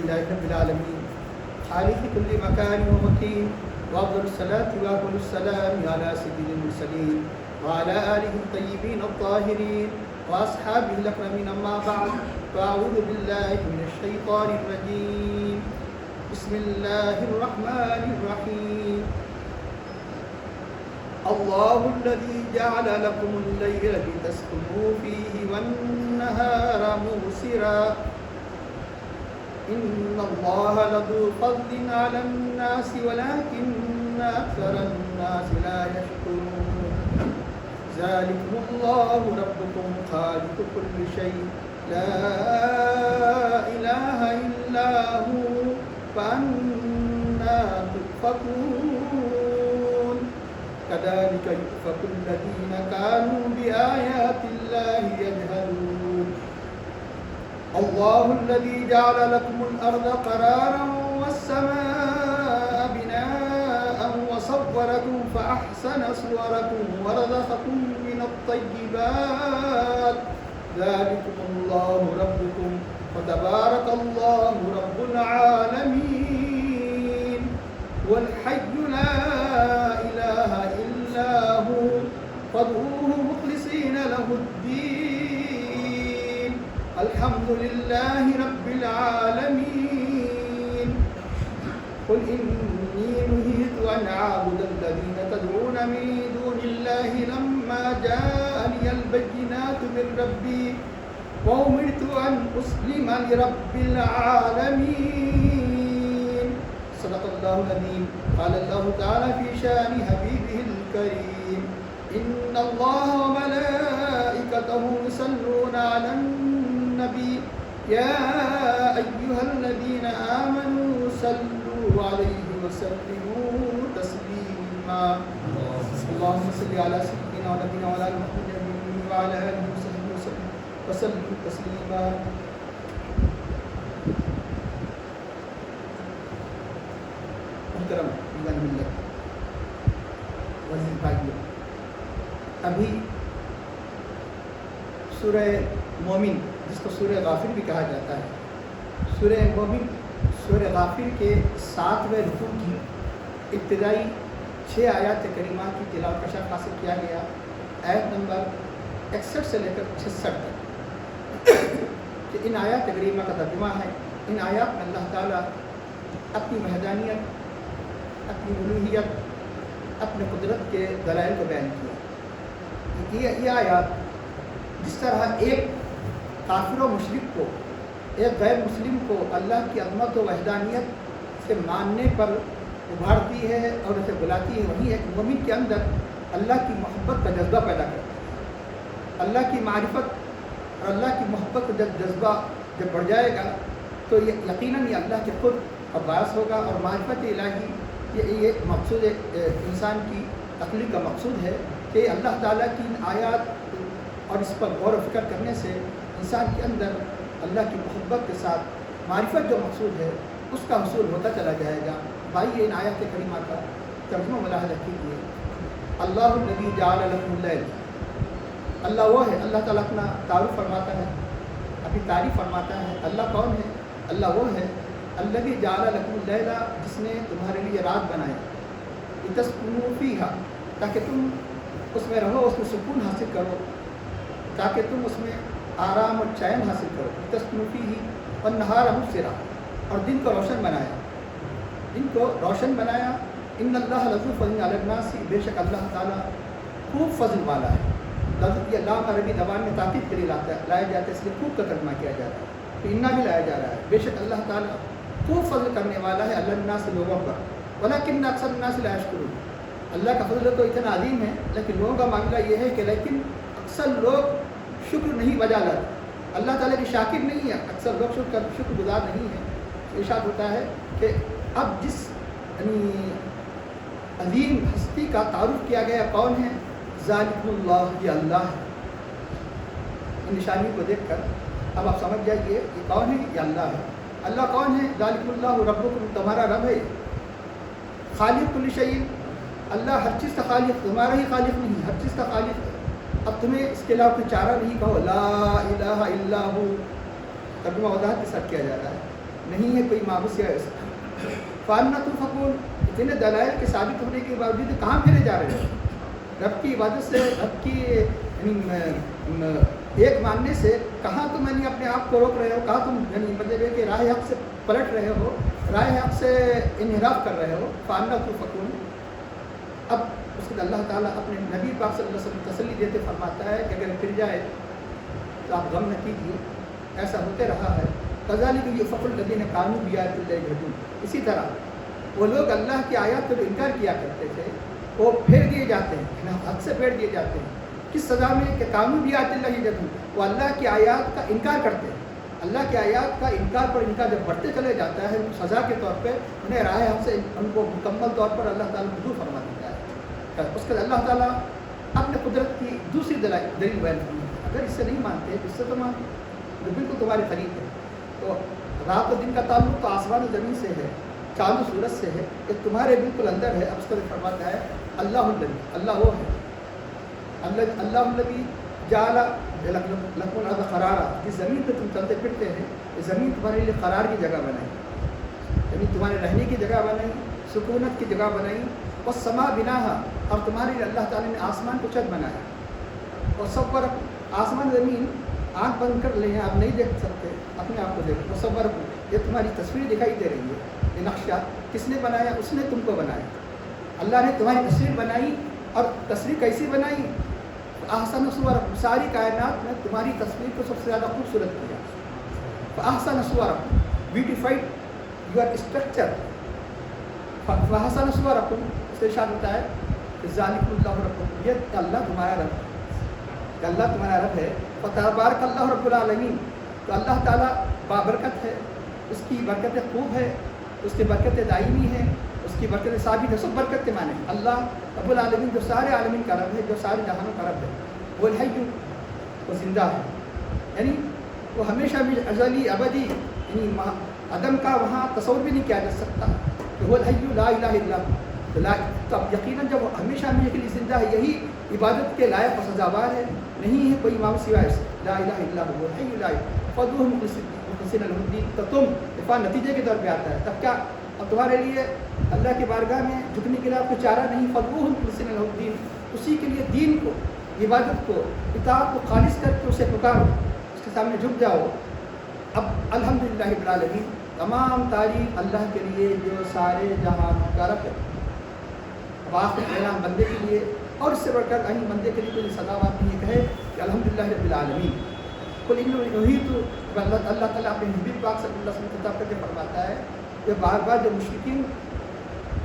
لله رب العالمين خالق كل مكان ومكين وأفضل الصلاة وأفضل السلام على سيد المرسلين وعلى آله الطيبين الطاهرين وأصحابه الأكرمين. أما بعد فأعوذ بالله من الشيطان الرجيم. بسم الله الرحمن الرحيم. الله الذي جعل لكم الليل لتسكنوا فيه والنهار مبصرا إن الله لذو فضل على الناس ولكن أكثر الناس لا يشكرون. ذلكم الله ربكم خالق كل شيء لا إله إلا هو فأنا تؤفكون. كذلك يؤفك الذين كانوا بآيات الله يجهلون. الله الذي جعل لكم الأرض قرارا والسماء بناء وصوركم فأحسن صوركم ورزقكم من الطيبات. ذلكم الله ربكم وتبارك الله رب العالمين. والحي لا إله إلا هو فادعوه مخلصين له الدين. الحمد لله رب العالمين. قل إني نهيت أن أعبد الذين تدعون من دون الله لما جاءني البينات من ربي وأمرت أن أسلم لرب العالمين. صدق الله العظيم. قال الله تعالى في شأن حبيبه الكريم إن الله وملائكته يصلون على النبي يا أيها الذين آمنوا صلوا عليه وسلموا تسليما. اللهم صل على سيدنا ونبينا وعلى آل محمد وعلى آله وصحبه وسلم تسليما. محترم ایمان ملت عزیز بھائیوں، ابھی سورہ مومن جس کو سورہ غافر بھی کہا جاتا ہے، سورہ مومن سورہ غافر کے 7ویں رکوع کی ابتدائی 6 آیات کریمہ کی تلاوت کا شرف حاصل کیا گیا، آیت نمبر 61 سے لے کر 66 تک کہ ان آیات کریمہ کا ترجمہ ہے. ان آیات میں اللہ تعالیٰ اپنی وحدانیت، اپنی الوہیت، اپنے قدرت کے دلائل کو بیان کیا. یہ آیات جس طرح ایک کافر و مشرک کو، ایک غیر مسلم کو اللہ کی عظمت و وحدانیت سے ماننے پر ابھارتی ہے اور اسے بلاتی ہے، وہیں ایک مومن کے اندر اللہ کی محبت کا جذبہ پیدا کرتی ہے. اللہ کی معرفت اور اللہ کی محبت کا جذبہ جب بڑھ جائے گا تو یہ یقیناً یہ اللہ کے خود کا باعث ہوگا. اور معرفت الہی یہ مقصود انسان کی تخلیق کا مقصود ہے کہ اللہ تعالیٰ کی آیات اور اس پر غور و فکر کرنے سے انسان کے اندر اللہ کی محبت کے ساتھ معرفت جو مقصود ہے اس کا حصول ہوتا چلا جائے گا. بھائی ان آیات کریمہ کا ترجمہ ملاحظہ کیجیے. اللہ الذی جعل لکم اللیل، اللہ وہ ہے، اللہ تعالیٰ اپنا تعارف فرماتا ہے، اپنی تعریف فرماتا ہے. اللہ کون ہے؟ اللہ وہ ہے الذی جعل لکم اللیل، جس نے تمہارے لیے رات بنائی، لتسکنوا فیہا، تاکہ تم اس میں رہو، اس میں سکون حاصل کرو، تاکہ تم اس میں آرام اور چین حاصل کرو. لتسکنوا فیہ والنہار مبصرا، اور دن کو روشن بنایا، دن کو روشن بنایا. ان اللہ لذو فضل علی الناس، بے شک اللہ تعالیٰ خوب فضل والا ہے. لفظ یہ لام عربی زبان میں تاکید کے لیے لایا جاتا ہے، اس لیے خوب کا ترجمہ کیا جا رہا ہے. تو انا بھی لایا جا رہا ہے. بے شک اللہ تعالیٰ خوب فضل کرنے والا ہے علی الناس، لوگوں پر. ولکن اکثر الناس لا یشکرون، اللہ کا فضل تو اتنا عظیم ہے، لیکن لوگوں کا معاملہ یہ ہے کہ لیکن اکثر لوگ شکر نہیں بجا لاتے. اللہ تعالیٰ کی شاکر نہیں ہے، اکثر لوگ شکر گزار نہیں ہیں. ارشاد ہوتا ہے کہ اب جس عظیم ہستی کا تعارف کیا گیا کون ہے؟ ذالک اللہ، یہ اللہ ہے. ان نشانی کو دیکھ کر اب آپ سمجھ جائیے یہ کون ہے؟ یہ اللہ ہے. اللہ کون ہے؟ ذالک اللہ ربکم، تمہارا رب ہے. خالق کل شیء، اللہ ہر چیز کا خالق، تمہارا ہی خالق نہیں، ہر چیز کا خالق ہے. اب تمہیں اس کے علاوہ کوئی چارہ نہیں، کہو لا الہ الا ہو. ترجمہ وضاحت کے ساتھ کیا جا رہا ہے. نہیں ہے کوئی معبود سوائے اس کا۔ فَأَنَّىٰ تُؤْفَكُونَ، اتنے دلائل کے ثابت ہونے کے باوجود کہاں پھرے جا رہے ہو؟ رب کی عبادت سے، رب کی ایک ماننے سے کہاں تم یعنی اپنے آپ کو روک رہے ہو؟ کہاں تم یعنی مطلب ہے کہ راہ حق سے پلٹ رہے ہو، راہ حق سے انحراف کر رہے ہو؟ فَأَنَّىٰ تُؤْفَكُونَ۔ اب اس کے اللہ تعالیٰ اپنے نبی پاک صلی اللہ علیہ وسلم تسلی دیتے فرماتا ہے کہ اگر پھر جائے تو آپ غم نہ کیجیے، ایسا ہوتے رہا ہے۔ كَذَلِكَ يُؤْفَكُ الَّذِينَ كَانُوا بِآيَاتِ اللَّهِ يَجْحَدُونَ، اسی طرح وہ لوگ اللہ کی آیات پر انکار کیا کرتے تھے، وہ پھیر دیے جاتے ہیں، حد سے پھیر دیے جاتے ہیں۔ کس سزا میں؟ کہ قانون بھی آیات اللہ یجحدون، وہ اللہ کی آیات کا انکار کرتے ہیں۔ اللہ کی آیات کا انکار پر انکار جب بڑھتے چلے جاتا ہے سزا کے طور پہ انہیں راہ حق سے ان کو مکمل طور پر اللہ تعالیٰ دور فرما دیتا ہے۔ اس کے بعد اللہ تعالیٰ اپنے قدرت کی دوسری دلیل بیان کرتی ہے، اگر اس سے نہیں مانتے اس سے تو مان جو بالکل تمہارے قریب ہے۔ تو رات و دن کا تعلق تو آسمان و زمین سے ہے، چاند و سورج سے ہے، کہ تمہارے بالکل اندر ہے۔ اب اس کو فرماتا ہے اللہ الذی، اللہ وہ ہے، اللہ الذی جعل لکم الارض قرارا، جس زمین پہ تم چلتے پھرتے ہیں یہ زمین تمہارے لیے قرار کی جگہ بنائی، یعنی تمہارے رہنے کی جگہ بنائی، سکونت کی جگہ بنائی۔ والسماء بناہا، اور تمہارے لیے اللہ تعالیٰ نے آسمان کو چھت بنایا۔ اور صور، آسمان زمین آنکھ بند کر لیں آپ نہیں دیکھ سکتے، اپنے آپ کو دیکھو۔ تصور، یہ تمہاری تصویر دکھائی دے رہی ہے، یہ نقشہ کس نے بنایا؟ اس نے تم کو بنایا، اللہ نے تمہاری تصویر بنائی۔ اور تصویر کیسی بنائی؟ احسن صورکم، ساری کائنات میں تمہاری تصویر کو سب سے زیادہ خوبصورت کیا۔ احسن صورکم، بیوٹیفائڈ یور اسٹرکچر۔ احسن صورکم، اس سے ارشاد ہوتا ہے کہ ذالکم اللہ ربکم، یہ اللہ تمہارا رب ہے، کہ اللہ تمہارا رب ہے۔ فتبارک اللہ رب العالمین، تو اللہ تعالیٰ بابرکت ہے، اس کی برکت خوب ہے، اس کی برکت دائمی ہے، اس کی برکت ثابت ہے۔ سب برکت کے معنی اللہ رب العالمین جو سارے عالمین کا رب ہے، جو سارے جہانوں کا رب ہے۔ وہ الحی، وہ زندہ ہے، یعنی وہ ہمیشہ بھی ازلی ابدی، یعنی عدم کا وہاں تصور بھی نہیں کیا جا سکتا کہ وہ الحی لا الہ الا اللہ۔ تو اب یقیناً جب وہ ہمیشہ ہمیشہ کے لیے زندہ ہے، یہی عبادت کے لائق و سزاوار ہے، نہیں ہے کوئی امام سوائے لا الہ الا هو الحی لا فدعوہ مخلصین لہ الدین۔ تو تم دفاع نتیجے کے طور پہ آتا ہے، تب کیا اب تمہارے لیے اللہ کی بارگاہ میں جھکنے کے لیے آپ کو چارہ نہیں؟ فدعوہ مخلصین لہ الدین، اسی کے لیے دین کو، عبادت کو، اطاعت کو خالص کر کے اسے پکارو، اس کے سامنے جھک جاؤ۔ اب الحمدللہ رب العالمین، تمام تعریف اللہ کے لیے جو سارے جہانوں کا رب ہے۔ اب آخر اعلان بندے کے لیے، اور اس سے بڑھ کر کہیں بندے کے لیے کوئی سزاوار نہیں کہے کہ الحمدللہ رب العالمین۔ قل انی نہیت، اللہ تعالیٰ اپنے نبی پاک صلی اللہ علیہ وسلم خطاب کر کے فرماتا ہے کہ بار بار جو مشرکین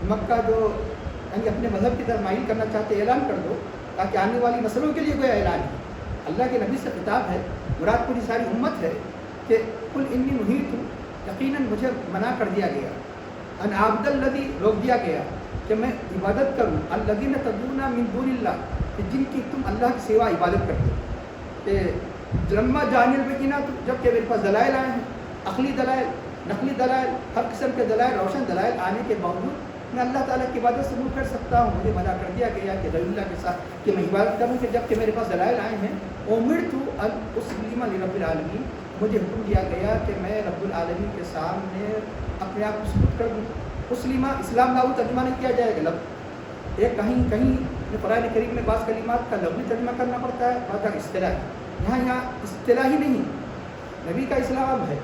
مکہ جو یعنی اپنے مذہب کی طرف مائل کرنا چاہتے، اعلان کر دو تاکہ آنے والی نسلوں کے لیے کوئی اعلان ہے۔ اللہ کے نبی سے خطاب ہے، مراد پوری ساری امت ہے کہ قل انی نہیت، یقیناً مجھے منع کر دیا گیا، ان عبد الذی، روک دیا گیا کہ میں عبادت کروں، الذین تدعون من دون اللہ، کہ جن کی تم اللہ کے سوا عبادت کرتے ہو۔ کہ لما جانی البینات، جب کہ میرے پاس دلائل آئے ہیں، عقلی دلائل، نقلی دلائل، ہر قسم کے دلائل، روشن دلائل آنے کے باوجود میں اللہ تعالیٰ کی عبادت سے منہ پھیر سکتا ہوں؟ مجھے منع کر دیا گیا کہ غیر اللہ کے ساتھ کہ میں عبادت کروں، کہ جب کہ میرے پاس دلائل آئے ہیں۔ امرت ان اسلم لرب العالمین، مجھے حکم دیا گیا کہ میں رب العالمین کے سامنے اپنے آپ کو سپرد کر دوں۔ اسلمہ، اسلام لاؤ ترجمہ نہیں کیا جائے گا، لفظ ایک کہیں قرآن کریم میں بعض کلمات کا لفظی ترجمہ کرنا پڑتا ہے، بعض کا اصطلاح، یہاں اصطلاحی نہیں، نبی کا اسلام ہے،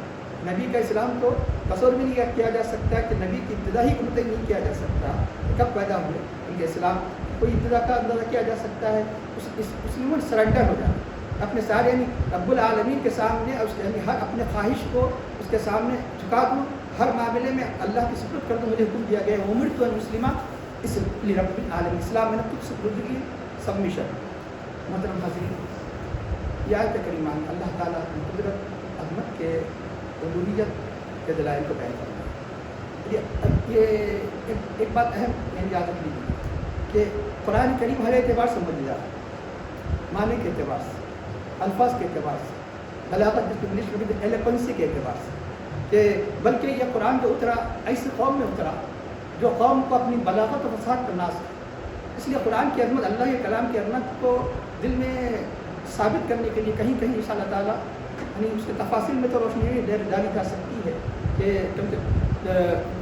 نبی کا اسلام تو تصور بھی نہیں کیا جا سکتا کہ نبی کی ابتدائی کو مطلب نہیں کیا جا سکتا کب پیدا ہوئے ان کے اسلام، کوئی ابتدا کا اندازہ کیا جا سکتا ہے؟ مسلمون سرنڈر ہو جانا اپنے سارے یعنی رب العالمین کے سامنے، یعنی ہر اپنے خواہش کو اس کے سامنے جھکا دوں، ہر معاملے میں اللہ کی سپرد کر دوں۔ مجھے حکم دیا گیا امرت ان مسلمہ اس رب العالمین، اسلام میں نے خود سپردگی، سبمیشن۔ محترم حاضرین، یہ آیت کریمہ اللہ تعالیٰ کی قدرت، عظمت کے، الوہیت کے دلائل کو بیان کرنا ہے۔ یہ ایک بات اہم یعنی یاد رکھنی ہے کہ قرآن کریم ہر اعتبار سے موجودہ ہے، معنی کے اعتبار سے، الفاظ کے اعتبار سے، بلاغت جس کو انگلش میں کہتے ہیں ایلیکوینسی کے اعتبار سے، کہ بلکہ یہ قرآن جو اترا ایسی قوم میں اترا جو قوم کو اپنی بلاغت و فصاحت پر ناز ہے۔ اس لیے قرآن کی عظمت، اللہ کے کلام کی عظمت کو دل میں ثابت کرنے کے لیے کہیں کہیں ان شاء اللہ تعالیٰ یعنی اس کے تفاصیل میں تو روشنی ڈالی جا سکتی ہے، کہ کیونکہ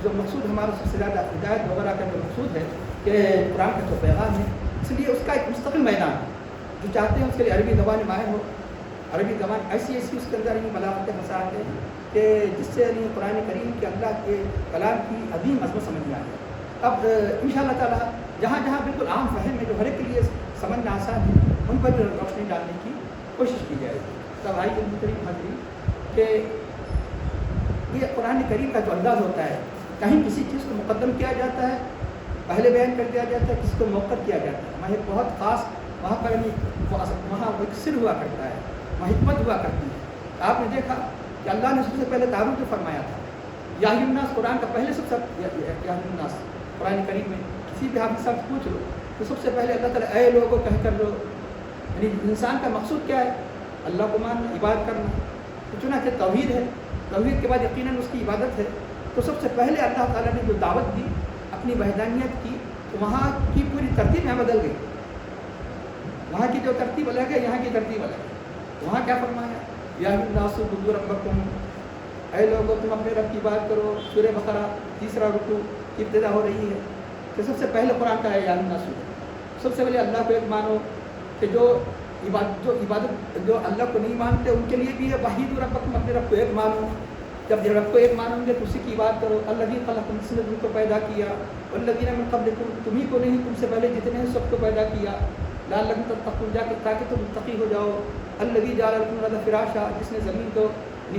جو مقصود ہمارا سب سے زیادہ ہدایت وغیرہ کا جو مقصود ہے کہ قرآن کا جو پیغام ہے، اس لیے اس کا ایک مستقل میدان ہے. جو چاہتے ہیں اس کے لیے عربی زبان ماہر ہو، عربی زبان ایسی ایسی اس کے اندر بلاغت مسائل ہیں کہ جس سے قرآن کریم کے اللہ کے کلام کی عظیم عظمت سمجھ میں آئے. اب انشاءاللہ تعالیٰ جہاں جہاں بالکل عام فہم ہے جو ہر ایک کے لیے سمجھنا آسان ہے، ان پر روشنی ڈالنے کی کوشش کی جائے. تب آئی کریم حاضرین کہ یہ قرآن کریم کا جو انداز ہوتا ہے، کہیں کسی چیز کو مقدم کیا جاتا ہے، پہلے بیان کر دیا جاتا ہے، کسی کو موقع کیا جاتا ہے. وہاں ایک بہت خاص وہاں پر وہاں ایک سر ہوا کرتا ہے، وہاں حکمت ہوا کرتی ہے. آپ نے دیکھا کہ اللہ نے سب سے پہلے تعارف جو فرمایا تھا، یا ایھا الناس قرآن کا پہلے سب یا ایھا الناس قرآن کریم میں کسی بھی حافظ صاحب پوچھ لو تو سب سے پہلے اللہ تعالیٰ اے لوگوں کہہ کر لو. یعنی انسان کا مقصود کیا ہے؟ اللہ کو ماننا، عبادت کرنا. تو چنانچہ توحید ہے، توحید کے بعد یقیناً اس کی عبادت ہے. تو سب سے پہلے اللہ تعالیٰ نے جو دعوت دی اپنی وحدانیت کی، تو وہاں کی پوری ترتیب میں بدل گئی. وہاں کی جو ترتیب الگ ہے، یہاں کی ترتیب الگ ہے. وہاں کیا فرمایا؟ یا ایھا الناس اعبدوا ربکم، اے لوگوں تم اپنے رب کی بات کرو. سورہ بقرہ تیسرا رکوع ابتدا ہو رہی ہے کہ سب سے پہلے قرآن کا ہے یا ایھا الناس. سب سے پہلے اللہ کو ایک مانو کہ جو عبادت جو اللہ کو نہیں مانتے ان کے لیے بھی ہے وحید ربکم، اپنے رب کو ایک مانو. جب رب کو ایک مانو گے تو اسی کی بات کرو. الذی خلقکم، جس نے تم کو پیدا کیا، والذین من قبلکم، تمہیں کو نہیں تم سے پہلے جتنے ہیں سب کو پیدا کیا. لعلکم تتقون، تاکہ تم متقی ہو جاؤ. الذی جعل لکم الارض فراشا، جس نے زمین کو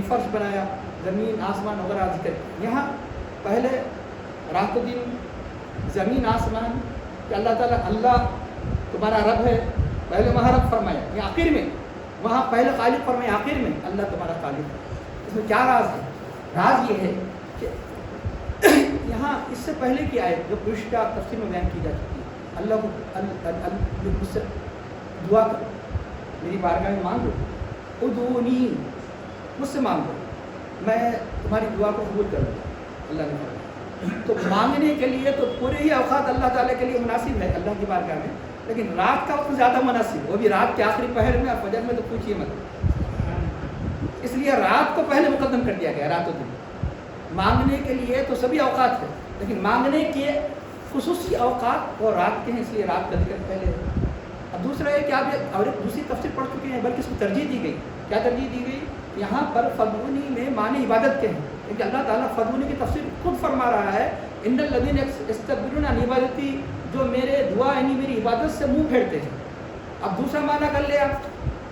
فرش بنایا، زمین آسمان وغیرہ ذکر. یہاں پہلے رات و دن، زمین آسمان، کہ اللہ تعالیٰ اللہ تمہارا رب ہے، پہلے وہاں رب فرمایا. یہ آخر میں وہاں پہلے خالق فرمایا، آخر میں اللہ تمہارا خالق ہے. اس میں کیا راز ہے؟ راز یہ ہے کہ یہاں اس سے پہلے کی آیت جو گزشتہ تفسیر میں بیان کی جا چکی ہے، اللہ کو مجھ سے دعا کرو، میری بارگاہ میں مانگو. ادعونی، مجھ سے مانگو، میں تمہاری دعا کو قبول کروں گا. اللہ نے فرمایا تو مانگنے کے لیے تو پورے ہی اوقات اللہ تعالیٰ کے لیے مناسب ہے اللہ کی بارگاہ میں، لیکن رات کا وقت زیادہ مناسب، وہ بھی رات کے آخری پہر میں اور فجر میں تو پوچھیے مت. اس لیے رات کو پہلے مقدم کر دیا گیا، رات و دن. مانگنے کے لیے تو سبھی اوقات ہے، لیکن مانگنے کے خصوصی اوقات وہ رات کے ہیں، اس لیے رات کا ذکر پہلے ہے. اب دوسرا ہے کہ آپ یہ اور ایک دوسری تفسیر پڑھ چکے ہیں، بلکہ اس کو ترجیح دی گئی. کیا ترجیح دی گئی؟ یہاں پر فدعونی میں معنی عبادت کے ہیں، کیونکہ اللہ تعالیٰ فدعونی کی تفسیر خود فرما رہا ہے، ان الذین یستکبرون عن عبادتی، جو میرے دعا یعنی میری عبادت سے منہ پھیرتے ہیں. اب دوسرا معنی کر لیا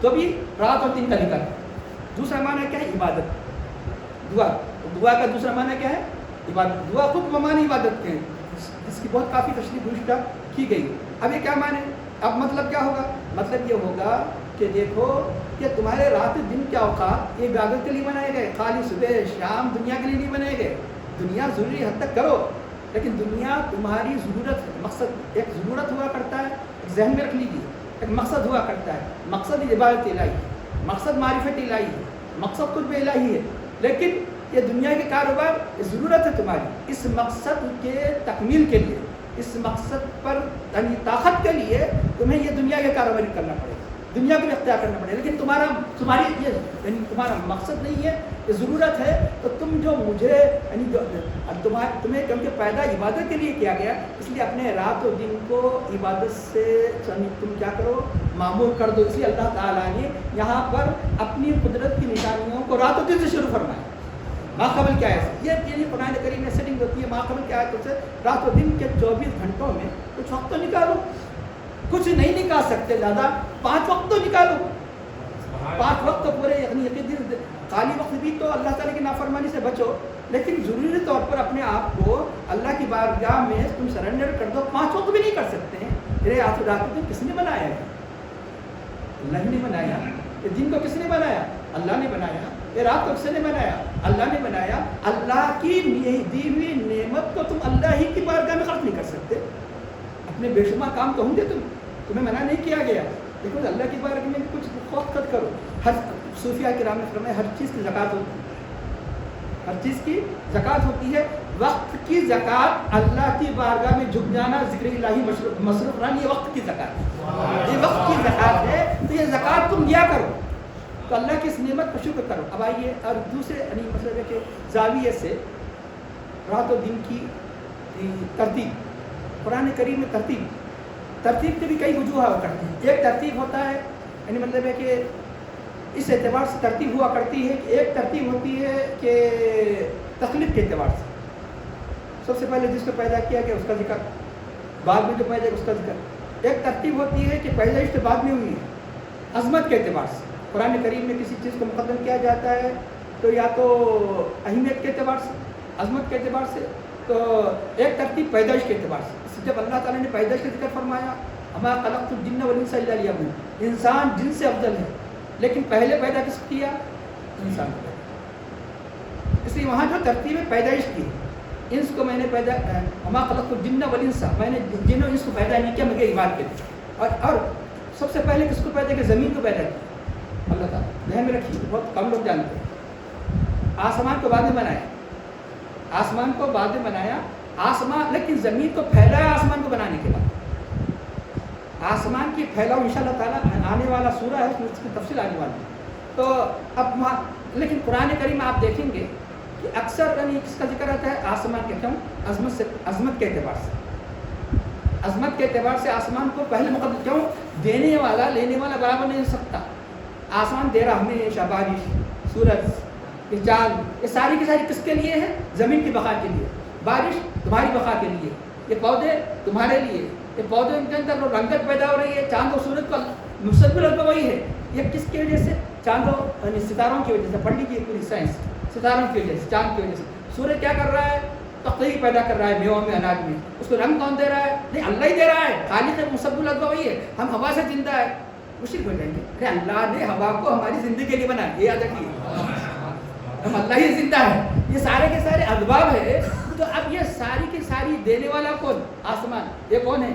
تو بھی رات اور دن کا ذکر. دوسرا معنی کیا ہے؟ عبادت. دعا کا دوسرا معنی کیا ہے؟ عبادت. دعا خود معنی عبادت کے ہیں، جس کی بہت کافی تشریح گزشتہ کی گئی. اب یہ کیا معنی؟ اب مطلب کیا ہوگا؟ مطلب یہ ہوگا کہ دیکھو کہ تمہارے رات دن کے اوقات یہ عبادت کے لیے بنائے گئے، خالی صبح شام دنیا کے لیے نہیں بنائے گئے. دنیا ضروری حد تک کرو، لیکن دنیا تمہاری ضرورت ہے. مقصد ایک ضرورت ہوا کرتا ہے، ایک ذہن میں رکھ لیجیے، ایک مقصد ہوا کرتا ہے. مقصد عبادت الہی ہے، مقصد معرفت الہی ہے، مقصد قرب الہی ہے. لیکن یہ دنیا کے کاروبار ضرورت ہے تمہاری. اس مقصد کے تکمیل کے لیے، اس مقصد پر یعنی طاقت کے لیے تمہیں یہ دنیا کے کاروبار کرنا پڑے گا، دنیا کو اختیار کرنا پڑے گا. لیکن تمہاری یہ یعنی تمہارا مقصد نہیں ہے، یہ ضرورت ہے. تو تم جو مجھے یعنی جو تمہیں کیونکہ پیدا عبادت کے لیے کیا گیا، اس لیے اپنے رات و دن کو عبادت سے تم کیا کرو؟ معمور کر دو. اس لیے اللہ تعالیٰ نے یہاں پر اپنی قدرت کی نشانیوں کو رات و دن سے شروع فرمایا. ماقبل کیا ہے؟ یہ قرآن کریم میں سیٹنگ ہوتی ہے. ماقبل کیا ہے؟ تو رات و دن کے 24 گھنٹوں میں کچھ وقت تو نکالو. کچھ نہیں نکال سکتے زیادہ، 5 وقت تو نکالو. 5 وقت تو پورے یعنی خالی وقت بھی تو اللہ تعالیٰ کی نافرمانی سے بچو، لیکن ضروری طور پر اپنے آپ کو اللہ کی بارگاہ میں تم سرنڈر کر دو. 5 وقت بھی نہیں کر سکتے ہیں. میرے رات و دن کس نے بنایا ہے؟ اللہ نے بنایا. یہ دن کو کس نے بنایا؟ اللہ نے بنایا. یہ رات کو کس نے بنایا؟ اللہ نے بنایا. اللہ کی دی ہوئی نعمت کو تم اللہ ہی کی بارگاہ میں خرچ نہیں کر سکتے. اپنے بے شمار کام تو ہوں گے، تمہیں منع نہیں کیا گیا، لیکن اللہ کی بارگاہ میں کچھ وقت خرچ کرو. ہر صوفیہ کرام نے فرمایا ہر چیز کی زکوٰۃ ہوتی ہے، ہر چیز کی زکوٰۃ ہوتی ہے. وقت کی زکوٰۃ، اللہ کی بارگاہ میں جھک جانا، ذکر الہی مصروف رہنا، یہ وقت کی زکوٰۃ ہے. یہ وقت کی زکوٰۃ ہے. تو یہ زکوٰۃ تم دیا کرو. تو تو اللہ کی اس نعمت کو شکر کرو. اب آئیے اور دوسرے یعنی مطلب ہے کہ زاویے سے رات و دن کی ترتیب. قرآن کریم میں ترتیب کے بھی کئی وجوہ ہوا کرتے ہیں. ایک ترتیب ہوتا ہے یعنی مطلب ہے کہ اس اعتبار سے ترتیب ہوا کرتی ہے کہ ایک ترتیب ہوتی ہے کہ تخلیق کے اعتبار سے. سب سے پہلے جس کو پیدا کیا گیا اس کا ذکر, بعد میں جو پیدا اس کا ذکر. ایک ترتیب ہوتی ہے کہ پیدائش تو بعد میں ہوئی ہے عظمت کے اعتبار سے. قرآن کریم میں کسی چیز کو مقدم کیا جاتا ہے تو یا تو اہمیت کے اعتبار سے, عظمت کے اعتبار سے, تو ایک ترتیب پیدائش کے اعتبار سے. جب اللہ تعالیٰ نے پیدائش کا ذکر فرمایا اما خلقت الجن والانس الا لیعبدون, انسان جن سے افضل ہے لیکن پہلے پیدا کس کو کیا؟ انسان کو. اس لیے وہاں جو ترتیب ہے پیدائش کی, انس کو میں نے پیدا اما خلقت الجن والانس, میں نے جن و انس کو پیدا نہیں کیا مگر عبادت کے لیے. اور سب سے پہلے کس کو پیدا کیا؟ زمین کو پیدا کیا اللہ تعالیٰ. ذہن میں رکھیے, بہت کم لوگ جانتے ہیں. آسمان کو بعد میں بنایا, آسمان کو بعد میں بنایا, آسمان لیکن زمین کو پھیلایا آسمان کو بنانے کے بعد. آسمان کی پھیلاؤ انشاءاللہ تعالیٰ آنے والا سورہ ہے, اس کی تفصیل آنے والی ہے. تو اب وہاں لیکن قرآن کریم میں آپ دیکھیں گے کہ اکثر یعنی کس کا ذکر آتا ہے؟ آسمان کے. کیوں؟ عظمت کے اعتبار سے. عظمت کے اعتبار سے آسمان کو پہلے مقدم. کیوں؟ دینے والا لینے والا برابر نہیں ہو سکتا. آسمان دے رہا ہمیشہ, بارش, سورج, یہ چاند, یہ ساری کی ساری کس کے لیے ہے؟ زمین کی بقا کے لیے. بارش تمہاری بقا کے لیے, یہ پودے تمہارے لیے, یہ پودوں کے اندر رنگت پیدا ہو رہی ہے. چاند و سورج کا مستقبل کا وہی ہے. یہ کس کی وجہ سے؟ چاند و یعنی ستاروں کی وجہ سے. پڑھ لیجیے پوری سائنس, ستاروں کی وجہ سے, چاند کی وجہ سے. سورج کیا کر رہا ہے؟ تخلیق پیدا کر رہا ہے میووں میں, اناج میں. اس کو رنگ کون دے رہا ہے؟ نہیں, اللہ ہی دے رہا ہے. خالق مستقبل کا وہی ہے. ہم ہوا سے زندہ ہے, مشرک ہو جائیں گے. ارے اللہ نے ہوا کو ہماری زندگی کے لیے بنایا, یہ یاد رکھیے. ہم اللہ ہی زندہ ہے. یہ سارے کے سارے اسباب ہے. تو اب یہ ساری کی ساری دینے والا کون؟ آسمان. یہ کون ہے؟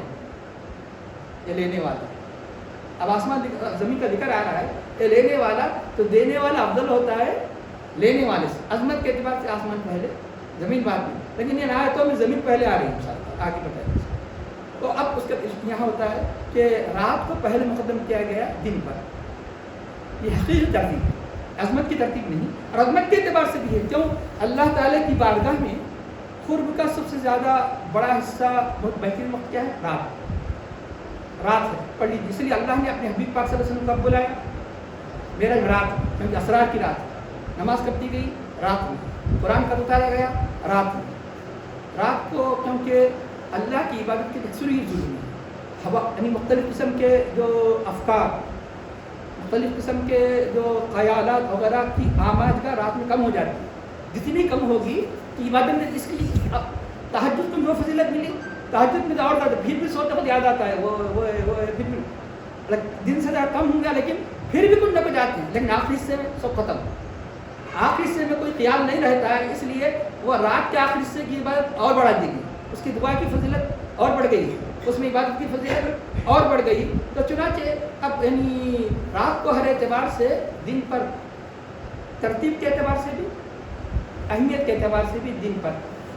یہ لینے والا. اب آسمان زمین کا ذکر آ رہا ہے, یہ لینے والا. تو دینے والا افضل ہوتا ہے لینے والے سے. عظمت کے اعتبار سے آسمان پہلے, زمین بعد میں. لیکن یہ آیتوں میں زمین پہلے آ رہی ہے انشاءاللہ, آگے بتائیں. تو اب اس کا یہاں ہوتا ہے کہ رات کو پہلے مقدم کیا گیا دن پر. یہ حقیقی ترتیب ہے, عظمت کی ترتیب نہیں. اور عظمت کے اعتبار سے بھی ہے. کیوں؟ اللہ تعالیٰ کی بارگاہ میں قرب کا سب سے زیادہ بڑا حصہ, بہت بہترین وقت کیا ہے؟ رات ہے. پڑھ لیجیے. اس لیے اللہ نے اپنے حبیب پاک صلی اللہ علیہ وسلم کو بلایا میرا رات, کیونکہ اسرار کی رات. نماز کب دی گئی؟ رات میں. قرآن کب اتارا گیا؟ رات میں. رات کو کیونکہ اللہ کی عبادت کے اکثر ہی ضروری ہے. ہوا یعنی مختلف قسم کے جو افکار, مختلف قسم کے جو خیالات وغیرہ کی آمادگی رات میں کم ہو جاتی ہے. جتنی کم ہوگی کہ عبادت میں, اس کے لیے تہجد کو جو فضیلت ملی, تہجد میں اور زیادہ, پھر بھی سوتے وقت یاد آتا ہے وہ پھر بھی دن سے زیادہ کم ہوں گا لیکن پھر بھی کچھ نہ کچھ آتے ہیں. لیکن آخری حصے میں سب ختم, آخری حصے میں کوئی خیال نہیں رہتا ہے. اس لیے وہ رات کے آخری حصے کی عبادت اور بڑھا دی گئی, اس کی دعا کی فضیلت اور بڑھ گئی, اس میں عبادت کی فضیلت اور بڑھ گئی. تو چنانچہ اب یعنی رات کو ہر اعتبار سے دن پر, ترتیب کے اعتبار سے بھی, اہمیت کے اعتبار سے بھی دن پر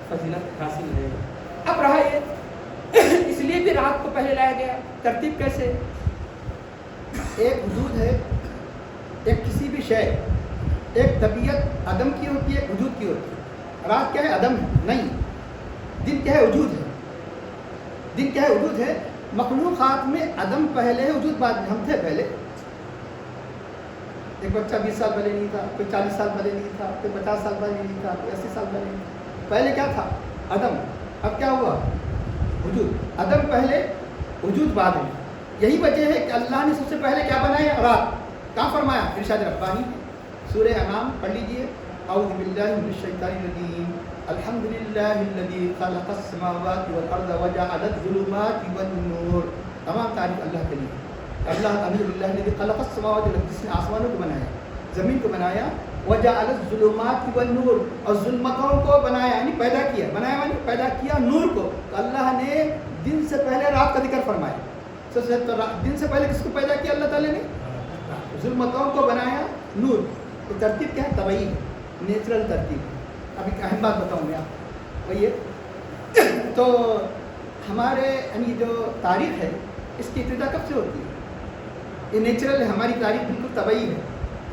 فضیلت حاصل ہے. اب رہا یہ اس لیے بھی رات کو پہلے لایا گیا. ترتیب کیسے؟ ایک وجود ہے, ایک کسی بھی شے, ایک طبیعت عدم کی ہوتی ہے, وجود کی ہوتی ہے. رات کیا ہے؟ عدم ہے نہیں. دن کیا ہے؟ وجود ہے. دن کیا ہے؟ وجود ہے. مخلوقات میں عدم پہلے ہے, وجود بعد میں. ہم تھے پہلے. ایک بچہ 20 سال پہلے نہیں تھا, کوئی 40 سال پہلے نہیں تھا, کوئی 50 سال پہلے نہیں تھا, کوئی 80 سال پہلے نہیں تھا. پہلے کیا تھا؟ عدم. اب کیا ہوا؟ وجود. عدم پہلے, وجود بعد میں. یہی وجہ ہے کہ اللہ نے سب سے پہلے کیا بنایا؟ رات. کہاں فرمایا؟ ارشاد ربانی سورہ انعام پڑھ لیجیے. اعوذ باللہ من الشیطان الرجیم. الحمد للہ الذی خلق السماوات والارض وجعل الظلمات والنور. تمام تعریف اللہ کے لیے. اللہ الحمدللہ الذی خلق السماوات والارض, جس نے آسمانوں کو بنایا, زمین کو بنایا. وجعل الظلمات والنور, اور ظلمتوں کو بنایا یعنی پیدا کیا, بنایا یعنی پیدا کیا نور کو. تو اللہ نے دن سے پہلے رات کا ذکر فرمایا. دن سے پہلے کس کو پیدا کیا اللہ تعالیٰ نے؟ ظلمتوں کو بنایا نور. تو ترتیب کیا ہے؟ طبعی ہے, نیچرل ترتیب. اب ایک اہم بات بتاؤں میں آپ کو. یہ تو ہمارے یعنی جو تاریخ ہے اس کی ابتدا کب سے ہوتی ہے؟ یہ نیچرل ہے, ہماری تاریخ بالکل طبعی ہے.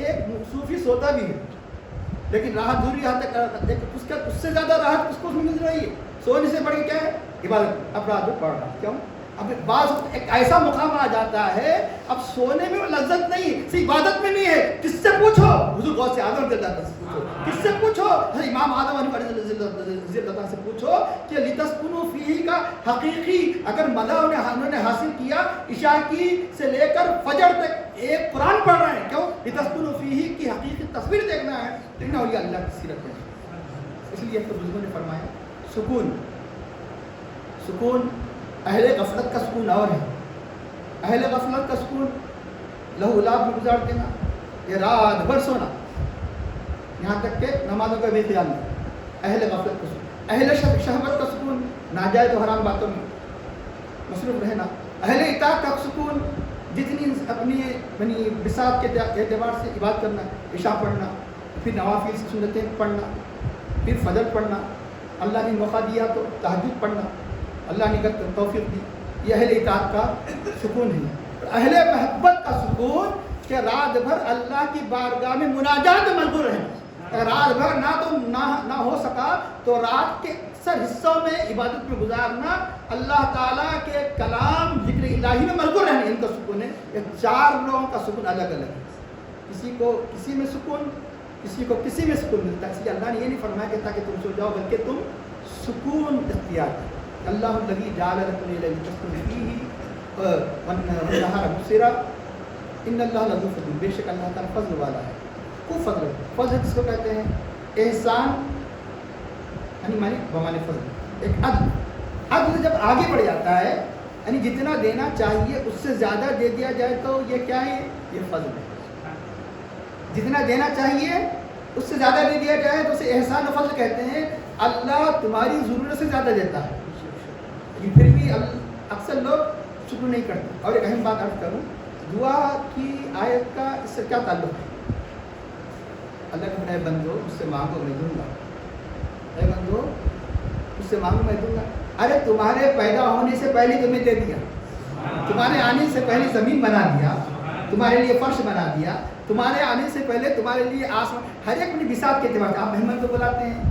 ایک صوفی سوتا بھی ہے لیکن راحت ضروری اس سے زیادہ راحت اس کو مل رہی ہے. سونے سے بڑھ کے کیا ہے؟ عبادت. اب رات میں پڑھ رہا کیوں؟ اب بعض ایک ایسا مقام آ جاتا ہے اب سونے میں وہ لذت نہیں صرف عبادت میں نہیں ہے. کس سے پوچھو؟ حضور غوث سے اعظم رضی اللہ عنہ سے پوچھو. کس سے پوچھو؟ امام اعظم رضی اللہ عنہ سے پوچھو کہ لتسکنوا فیہ کا حقیقی اگر مزہ انہوں نے حاصل کیا عشاء کی سے لے کر فجر تک ایک قرآن پڑھ رہے ہیں. کیوں؟ لتسکنوا فیہ کی حقیقی تصویر دیکھنا ہے. دیکھنا اولیاء اللہ کی سیرت ہے. اس لیے تو بزرگوں نے فرمایا سکون اہل غفلت کا سکون اور ہے. اہل غفلت کا سکون لہو لعب میں گزار دینا، یہ رات بھر سونا، یہاں تک کہ نمازوں کا بھی خیال نہیں. اہل غفلت کا سکون. اہل شہوت کا سکون ناجائز و حرام باتوں میں مصروف رہنا. اہل اطاعت کا سکون جتنی اپنی بساط کے اعتبار سے عبادت کرنا، عشاء پڑھنا، پھر نوافل سنتیں پڑھنا، پھر فجر پڑھنا، اللہ نے موقع دیا تو تہجد پڑھنا، اللہ نے توفیق دی. یہ اہل اطاعت کا سکون ہے. اہل محبت کا سکون کہ رات بھر اللہ کی بارگاہ میں مناجات میں مشغول رہنا. رات بھر نہ ہو سکا تو رات کے اکثر حصوں میں عبادت میں گزارنا، اللہ تعالیٰ کے کلام ذکر الہی میں مشغول رہنا. ان کا سکون ہے. یہ چار لوگوں کا سکون الگ الگ ہے. کسی کو کسی میں سکون، کسی کو کسی میں سکون ملتا ہے. اس لیے اللہ نے یہ نہیں فرمایا کہ تاکہ تم سو جاؤ بلکہ تم سکون اختیار کرو. اللہ الذی جعل لکم اللیل لتسکنوا فیہ والنہار مبصرا ان اللہ لذو فضل. بے شک اللہ تعالیٰ فضل والا ہے، خوب فضل ہے. فضل جس کو کہتے ہیں احسان یعنی معنی بمعنی فضل. ایک عدل جب آگے بڑھ جاتا ہے یعنی جتنا دینا چاہیے اس سے زیادہ دے دیا جائے تو یہ کیا ہے؟ یہ فضل ہے. جتنا دینا چاہیے اس سے زیادہ دے دیا جائے تو اسے احسان و فضل کہتے ہیں. اللہ تمہاری ضرورت سے زیادہ دیتا ہے لیکن پھر بھی اکثر لوگ شکر نہیں کرتے. اور ایک اہم بات عرض کروں، دعا کی آیت کا اس سے کیا تعلق ہے؟ اللہ کے بنائے بندو مجھ سے مانگو میں دوں گا. اے بندو مجھ سے مانگو میں دوں گا. ارے تمہارے پیدا ہونے سے پہلے تمہیں دے دیا، تمہارے آنے سے پہلے زمین بنا دیا، تمہارے لیے فرش بنا دیا، تمہارے آنے سے پہلے تمہارے لیے آسمان. ہر ایک اپنی بساط کے اعتبار سے آپ مہمان کو بلاتے ہیں،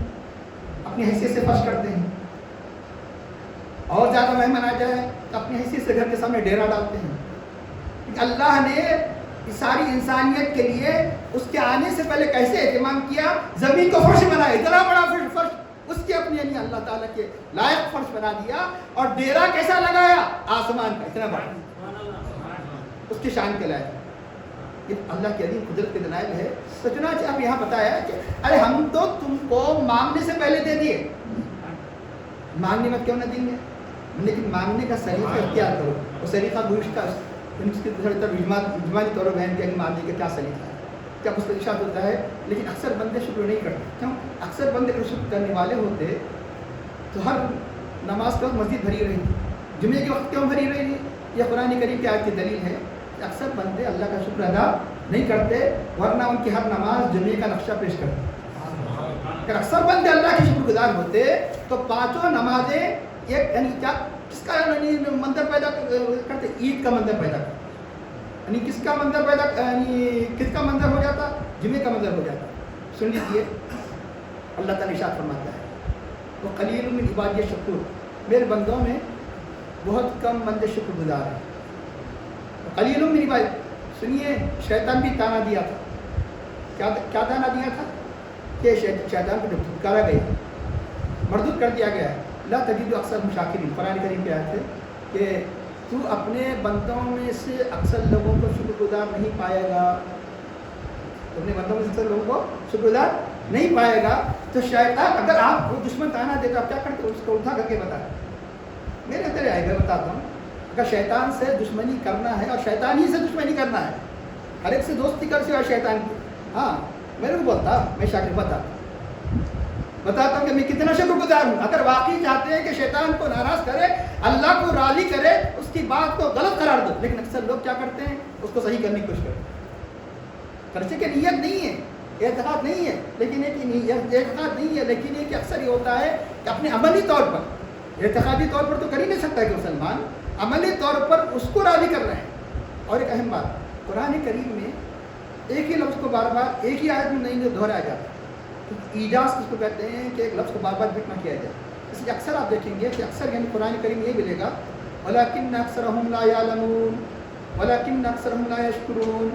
اپنی حیثیت سے فرش کرتے ہیں. اور زیادہ مہمان آ جائے تو اپنی حیثیت سے گھر کے سامنے ڈیرا ڈالتے ہیں. اللہ نے ساری انسانیت کے لیے اس کے آنے سے پہلے کیسے اہتمام کیا؟ زمین کو فرش بنایا، اتنا بڑا فرش اس کے اپنے یعنی اللہ تعالیٰ کے لائق فرش بنا دیا. اور ڈیرا کیسا لگایا؟ آسمان کا اتنا بڑا، اس کی شان کے لائق. یہ اللہ کی عظیم قدرت کے دلائل ہے. تو چنانچہ اب یہاں بتایا کہ ارے ہم تو تم کو مانگنے سے پہلے دے دیے. مانگنے میں کیوں نہ دیں گے؟ لیکن مانگنے کا سلیقہ اختیار کرو. وہ سلیقہ گزشتہ اس کی اجمالی طور پر بیان کیا کہ مانگنے کا کیا سلیقہ ہے، کیا اس کا ارشاد ہوتا ہے. لیکن اکثر بندے شکر نہیں کرتے. کیوں؟ اکثر بندے اگر شکر کرنے والے ہوتے تو ہر نماز کا وقت مسجد بھری رہی. جمعے کے وقت کیوں بھری رہی؟ یہ قرآن کریم کی آیت کی دلیل ہے. اکثر بندے اللہ کا شکر ادا نہیں کرتے ورنہ ان کی ہر نماز جمعے کا نقشہ پیش کرتے. اگر اکثر بندے اللہ کے شکر گزار ہوتے تو پانچوں نمازیں ایک یعنی کیا کس کا منظر پیدا کرتے؟ عید کا منظر پیدا کرتے. یعنی کس کا منظر پیدا یعنی کس کا منظر ہو جاتا؟ جمعے کا منظر ہو جاتا. سن لیجیے اللہ تعالیٰ ارشاد فرماتا ہے وہ قلیل من عبادی الشکور، میرے بندوں میں بہت کم بندے شکر گزار ہیں. قلیل من عبادی. سنیے شیطان بھی تانا دیا تھا. کیا تانا دیا تھا؟ کہ شیطان کو جب دھتکارا گیا، مردود کر دیا گیا ہے. لا تجد اکثر مشاکرین، قرآن کریم پہ آیت ہے کہ تو اپنے بندوں میں سے اکثر لوگوں کو شکر گزار نہیں پائے گا. اپنے بندوں میں سے اکثر لوگوں کو شکر گزار نہیں پائے گا. تو شیطان اگر آپ کو دشمن تانا دے تو آپ کیا کرتے؟ اس کو اٹھا کر کے بتا میرے اندر آئے گا. بتاتا ہوں اگر شیطان سے دشمنی کرنا ہے اور شیطان ہی سے دشمنی کرنا ہے، ہر ایک سے دوستی کر سوا شیطان کی. ہاں میرے کو بولتا میں شاکر بتاتا ہوں کہ میں کتنا شکر گزار ہوں. اگر واقعی چاہتے ہیں کہ شیطان کو ناراض کرے، اللہ کو راضی کرے، اس کی بات کو غلط قرار دو. لیکن اکثر لوگ کیا کرتے ہیں؟ اس کو صحیح کرنے کی کوشش کرتے ہیں. خرچے کی نیت نہیں ہے، اعتقاد نہیں ہے، لیکن اعتقاد نہیں ہے لیکن یہ کہ اکثر یہ ہوتا ہے کہ اپنے عملی طور پر، اعتقادی طور پر تو کر ہی نہیں سکتا کہ مسلمان عملی طور پر اس کو راضی کر رہے ہیں. اور ایک اہم بات، قرآن کریم میں ایک ہی لفظ کو بار بار ایک ہی آیت میں نہیں دہرایا جاتا. تو ایجاز کس کو کہتے ہیں کہ ایک لفظ کو بار بار ذکر نہ کیا جائے. اس لیے اکثر آپ دیکھیں گے کہ اکثر یعنی قرآن کریم یہ ملے گا وَلَكِنَّ أَكْثَرَهُمْ لَا يَعْلَمُونَ وَلَكِنَّ أَكْثَرَهُمْ لَا يَشْكُرُونَ.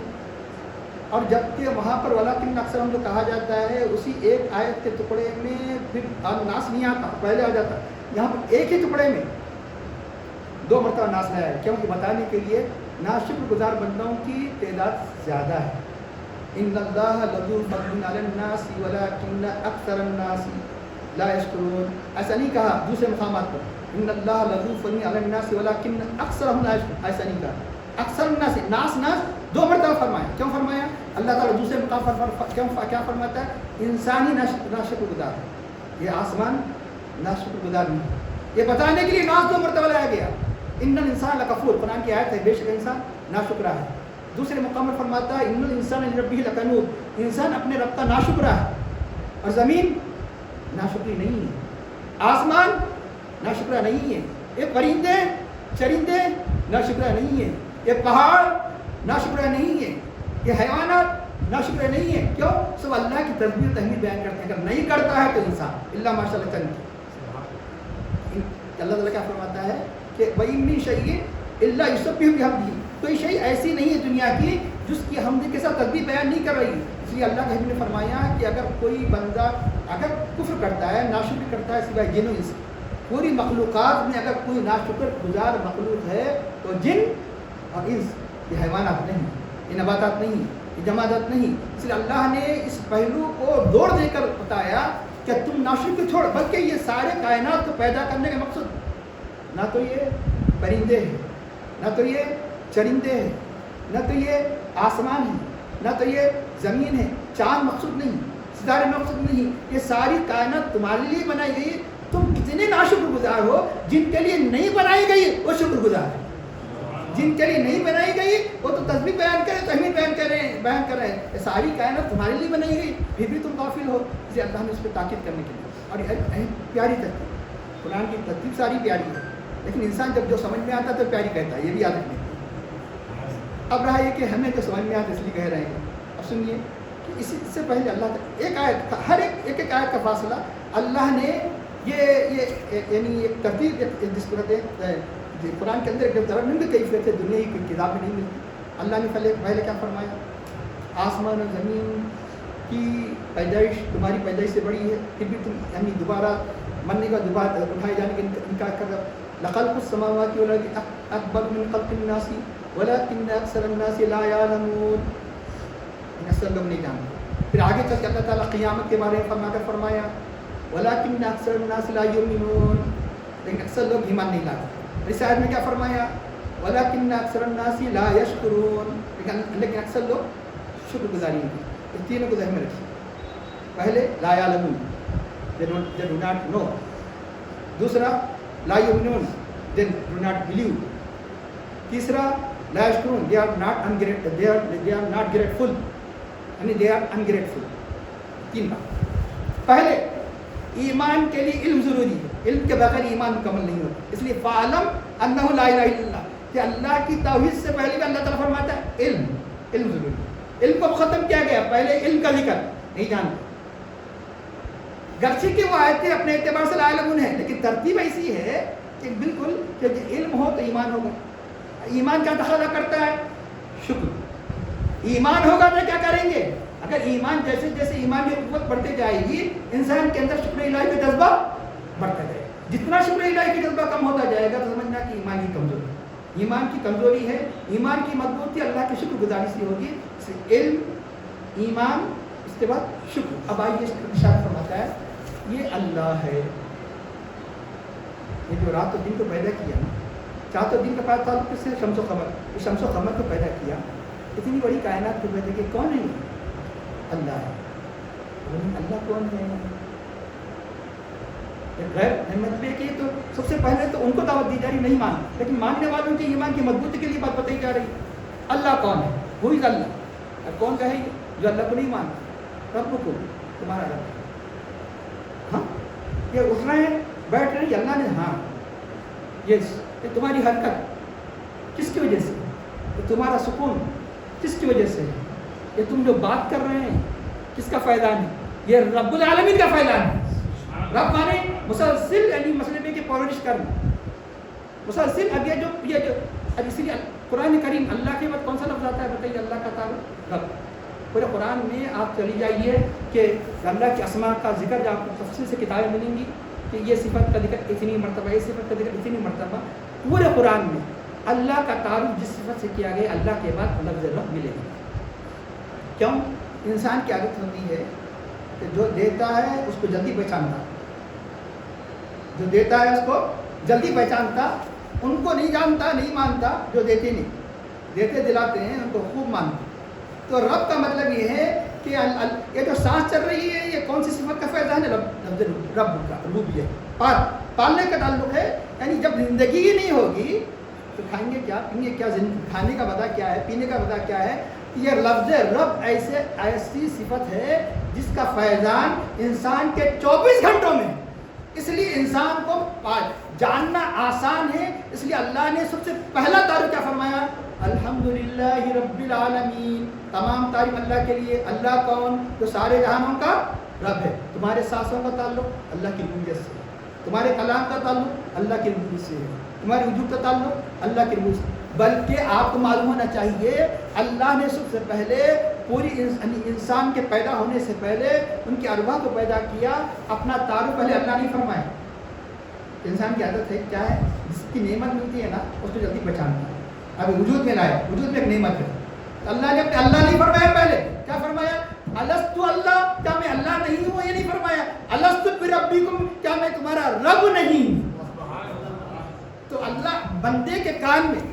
اور جبکہ وہاں پر وَلَكِنَّ أَكْثَرَهُمْ جو کہا جاتا ہے اسی ایک آیت کے ٹکڑے میں پھر ناس نہیں آتا، پہلے آ جاتا. یہاں پر ایک ہی ٹکڑے میں 2 مرتبہ ناس لایا ہے، کیونکہ بتانے کے لیے ناشکر گزار بندوں کی تعداد زیادہ ہے. ان اللہ لذو فضل علی الناس ولکن اکثر الناس لا یشکرون. ایسا نہیں کہا دوسرے مقامات پر ان اللہ لذو فضل علی الناس ولکن اکثرهم لا یشکرون، ایسا نہیں کہا. اکثر الناس ناس 2 مرتبہ فرمایا. کیوں فرمایا؟ اللہ تعالیٰ دوسرے مقام پر کیا فرماتا ہے؟ انسانی ناشکر گزار ہے، یہ آسمان ناشکر گزار نہیں. یہ بتانے کے لیے ناس 2 مرتبہ لایا گیا. ان الانسان لکفور، قرآن کی آیت ہے، بے شک انسان ناشکرا ہے. دوسرے مقام پر فرماتا ہے ان الانسان لربہ لکنود، انسان اپنے رب کا ناشکرا ہے. اور زمین ناشکری نہیں ہے، آسمان ناشکرا نہیں ہے، یہ پرندے چرندے ناشکرا نہیں ہے، یہ پہاڑ ناشکرا نہیں ہے، یہ حیوانات ناشکرا نہیں ہے. کیوں؟ سب اللہ کی تسبیح و تحمید بیان کرتے ہیں. اگر نہیں کرتا ہے تو انسان اللہ ماشاء اللہ چند. اللہ تعالیٰ کیا فرماتا ہے کہ وَإِن مِّن شَيْءٍ إِلَّا يُسَبِّحُ بِحَمْدِهِ، کوئی شے ایسی نہیں ہے دنیا کی جس کی حمد کے ساتھ تسبیح بیان نہیں کر رہی. اس لیے اللہ کے حبیب نے فرمایا کہ اگر کوئی بندہ اگر کفر کرتا ہے، ناشکری کرتا ہے سوائے جن و انس، پوری مخلوقات میں اگر کوئی ناشکر گزار مخلوق ہے تو جن اور انس. یہ حیوانات نہیں، یہ نباتات نہیں، یہ جمادات نہیں. اس لیے اللہ نے اس پہلو کو زور دے کر بتایا کہ تم ناشکری چھوڑ، بلکہ یہ سارے کائنات کو پیدا کرنے کا مقصد نہ تو یہ پرندے ہیں، نہ تو یہ چرندے ہیں، نہ تو یہ آسمان ہے، نہ تو یہ زمین ہے. چاند مقصود نہیں، ستارے مقصود نہیں، یہ ساری کائنات تمہارے لیے بنائی گئی. تم کتنے ناشکر گزار ہو. جن کے لیے نہیں بنائی گئی وہ شکر گزار ہے، جن کے لیے نہیں بنائی گئی وہ تو تسبیح بیان کرے، تحمید بیان کر رہے ہیں. یہ ساری کائنات تمہارے لیے بنائی گئی، پھر بھی تم غافل ہو. اس لیے اللہ نے اس پہ تاکید کرنے کے لیے. اور یہ پیاری ترتیب، قرآن کی ترتیب ساری پیاری ہے، لیکن انسان جب جو سمجھ میں آتا ہے تو پیاری کہتا ہے. یہ بھی یاد رکھیں. اب رہا یہ کہ ہمیں جو سمجھ میں آتا ہے اس لیے کہہ رہے ہیں. اب سنیے کہ اس سے پہلے اللہ ایک آیت، ہر ایک آیت کا فاصلہ اللہ نے یہ یعنی ایک ترتیب جس کو کہتے ہیں قرآن کے اندر ایک طرح میں کیفیت ہے، دنیا کی کتاب میں نہیں ملتی. اللہ نے پہلے کیا فرمایا؟ آسمان اور زمین کی پیدائش تمہاری پیدائش سے بڑی ہے، پھر بھی تم یعنی دوبارہ مرنے کا دوبارہ اٹھائے جانے کا انکار کر رہا. لخلق السماوات والارض اکبر من خلق الناس ولکن اکثر الناس لا یعلمون. اکثر لوگ نہیں جانتے. پھر آگے چل کے اللہ تعالیٰ قیامت کے بارے میں فرمایا ولکن اکثر الناس لا یؤمنون، لیکن اکثر لوگ ایمان نہیں لاتے. اس آیت میں کیا فرمایا؟ وَلَكِنَّ أَكْثَرَ النَّاسِ لَا يَشْكُرُونَ، لیکن اکثر لوگ شکر گزاری نہیں کرتے. اس تینوں کو ذہن میں رکھیے. پہلے لا یعلمون، they do not know. دوسرا لا یؤمنون، they do not believe. تیسرا لا یشکرون، they are not grateful، یعنی they are ungrateful. 3 بات. پہلے ایمان کے لیے علم ضروری ہے، علم کے بغیر ایمان مکمل نہیں ہوتا. اس لیے فَعْلَمْ أَنَّهُ لَا إِلَٰهَ إِلَّا اللَّهُ، کہ اللہ کی توحید سے پہلے بھی اللہ تعالیٰ فرماتا ہے علم ضروری. علم کو ختم کیا گیا، پہلے علم کا ذکر نہیں جانتے. گرچہ کہ وہ آیتیں اپنے اعتبار سے لا علمون ہے، لیکن ترتیب ایسی ہے کہ بالکل کہ علم ہو تو ایمان ہوگا. ایمان کیا تقاضا کرتا ہے؟ شکر. ایمان ہوگا تو کیا کریں گے؟ اگر ایمان جیسے جیسے ایمان کی قوت بڑھتے جائے گی، انسان کے اندر شکر الہی کا جذبہ بڑھتا جائے گا. جتنا شکر الہی کا جذبہ کم ہوتا جائے گا تو سمجھنا کہ ایمان کی کمزوری ہے. ایمان کی کمزوری ہے. ایمان کی مضبوطی اللہ کی شکر گزاری سے ہوگی. علم، ایمان، اس کے بعد شکر. اب آئیے ارشاد فرماتا ہے یہ اللہ ہے، یہ جو رات و دن کو پیدا کیا نا، رات و دن کا تعلق کس سے؟ شمس و قمر. یہ شمس و قمر کو پیدا کیا، اتنی بڑی کائنات کو پیدا کیا. کون ہے؟ اللہ ہے. اللہ کون ہے؟ غیر احمد کی تو سب سے پہلے تو ان کو دعوت دی جا رہی، نہیں مان، لیکن ماننے والوں کے ایمان کی مضبوطی کے لیے بات بتائی جا رہی. اللہ کون ہے؟ وہی اللہ. اور کون کہے جو اللہ کو نہیں مانتا؟ رب کو، تمہارا رب. ہاں یہ اٹھ رہے ہیں بیٹھ رہے ہیں، اللہ نے ہاں یہ تمہاری حرکت کس کی وجہ سے؟ تمہارا سکون کس کی وجہ سے؟ یہ تم جو بات کر رہے ہیں کس کا فیضان ہے؟ یہ رب العالمین کا فیضان ہے. رب مانے مسلسل یعنی مسئلے میں کہ پرورش کرنا مسلسل. اب یہ جو اب اسی لیے قرآن کریم اللہ کے بعد کون سا لفظ آتا ہے بتائیے؟ اللہ کا تعلق رب. پورے قرآن میں آپ چلی جائیے کہ اللہ کے اسماء کا ذکر جو آپ کو تفصیل سے کتابیں ملیں گی کہ یہ صفت کا ذکر اتنی مرتبہ, یہ صفت کا ذکر اتنی مرتبہ. پورے قرآن میں اللہ کا تعارف جس صفت سے کیا گیا اللہ کے بعد لفظ رب ملے گا. کیوں؟ انسان کی عادت ہوتی ہے کہ جو دیتا ہے اس کو جلدی پہچانتا, جو دیتا ہے اس کو جلدی پہچانتا, ان کو نہیں جانتا نہیں مانتا جو دیتے نہیں, دیتے دلاتے ہیں ان کو خوب مانتے. تو رب کا مطلب یہ ہے کہ یہ جو سانس چل رہی ہے یہ کون سی صفت کا فیضان ہے؟ رب کا ربوبیت, پالنے کا تعلق ہے. یعنی جب زندگی ہی نہیں ہوگی تو کھائیں گے کیا, پئیں گے کیا؟ کھانے کا وجہ کیا ہے, پینے کا وجہ کیا ہے؟ یہ لفظ رب ایسی صفت ہے جس کا فیضان انسان کے 24 گھنٹوں میں. اس لیے انسان کو جاننا آسان ہے. اس لیے اللہ نے سب سے پہلا تعارف کیا فرمایا؟ الحمدللہ رب العالمین. تمام تعریف اللہ کے لیے. اللہ کون؟ جو سارے جہانوں کا رب ہے. تمہارے سانسوں کا تعلق اللہ کی ربوبیت سے, تمہارے کلام کا تعلق اللہ کی ربوبیت سے ہے, تمہارے وجود کا تعلق اللہ کی ربوبیت سے. بلکہ آپ کو معلوم ہونا چاہیے اللہ نے سب سے پہلے پوری انسان کے پیدا ہونے سے پہلے ان کی ارواح کو پیدا کیا. اپنا تعارف پہلے اللہ نہیں فرمایا. انسان کی عادت ہے کیا ہے؟ جس کی نعمت ملتی ہے نا اس کو جلدی پہچاننا. ابھی وجود میں لائے, وجود میں ایک نعمت ہے. اللہ نے اللہ نہیں فرمایا, پہلے کیا فرمایا؟ الستُ اللہ, کیا میں اللہ نہیں ہوں؟ یہ نہیں فرمایا. الستُ بربکم, کیا میں تمہارا رب نہیں؟ تو اللہ بندے کے کان میں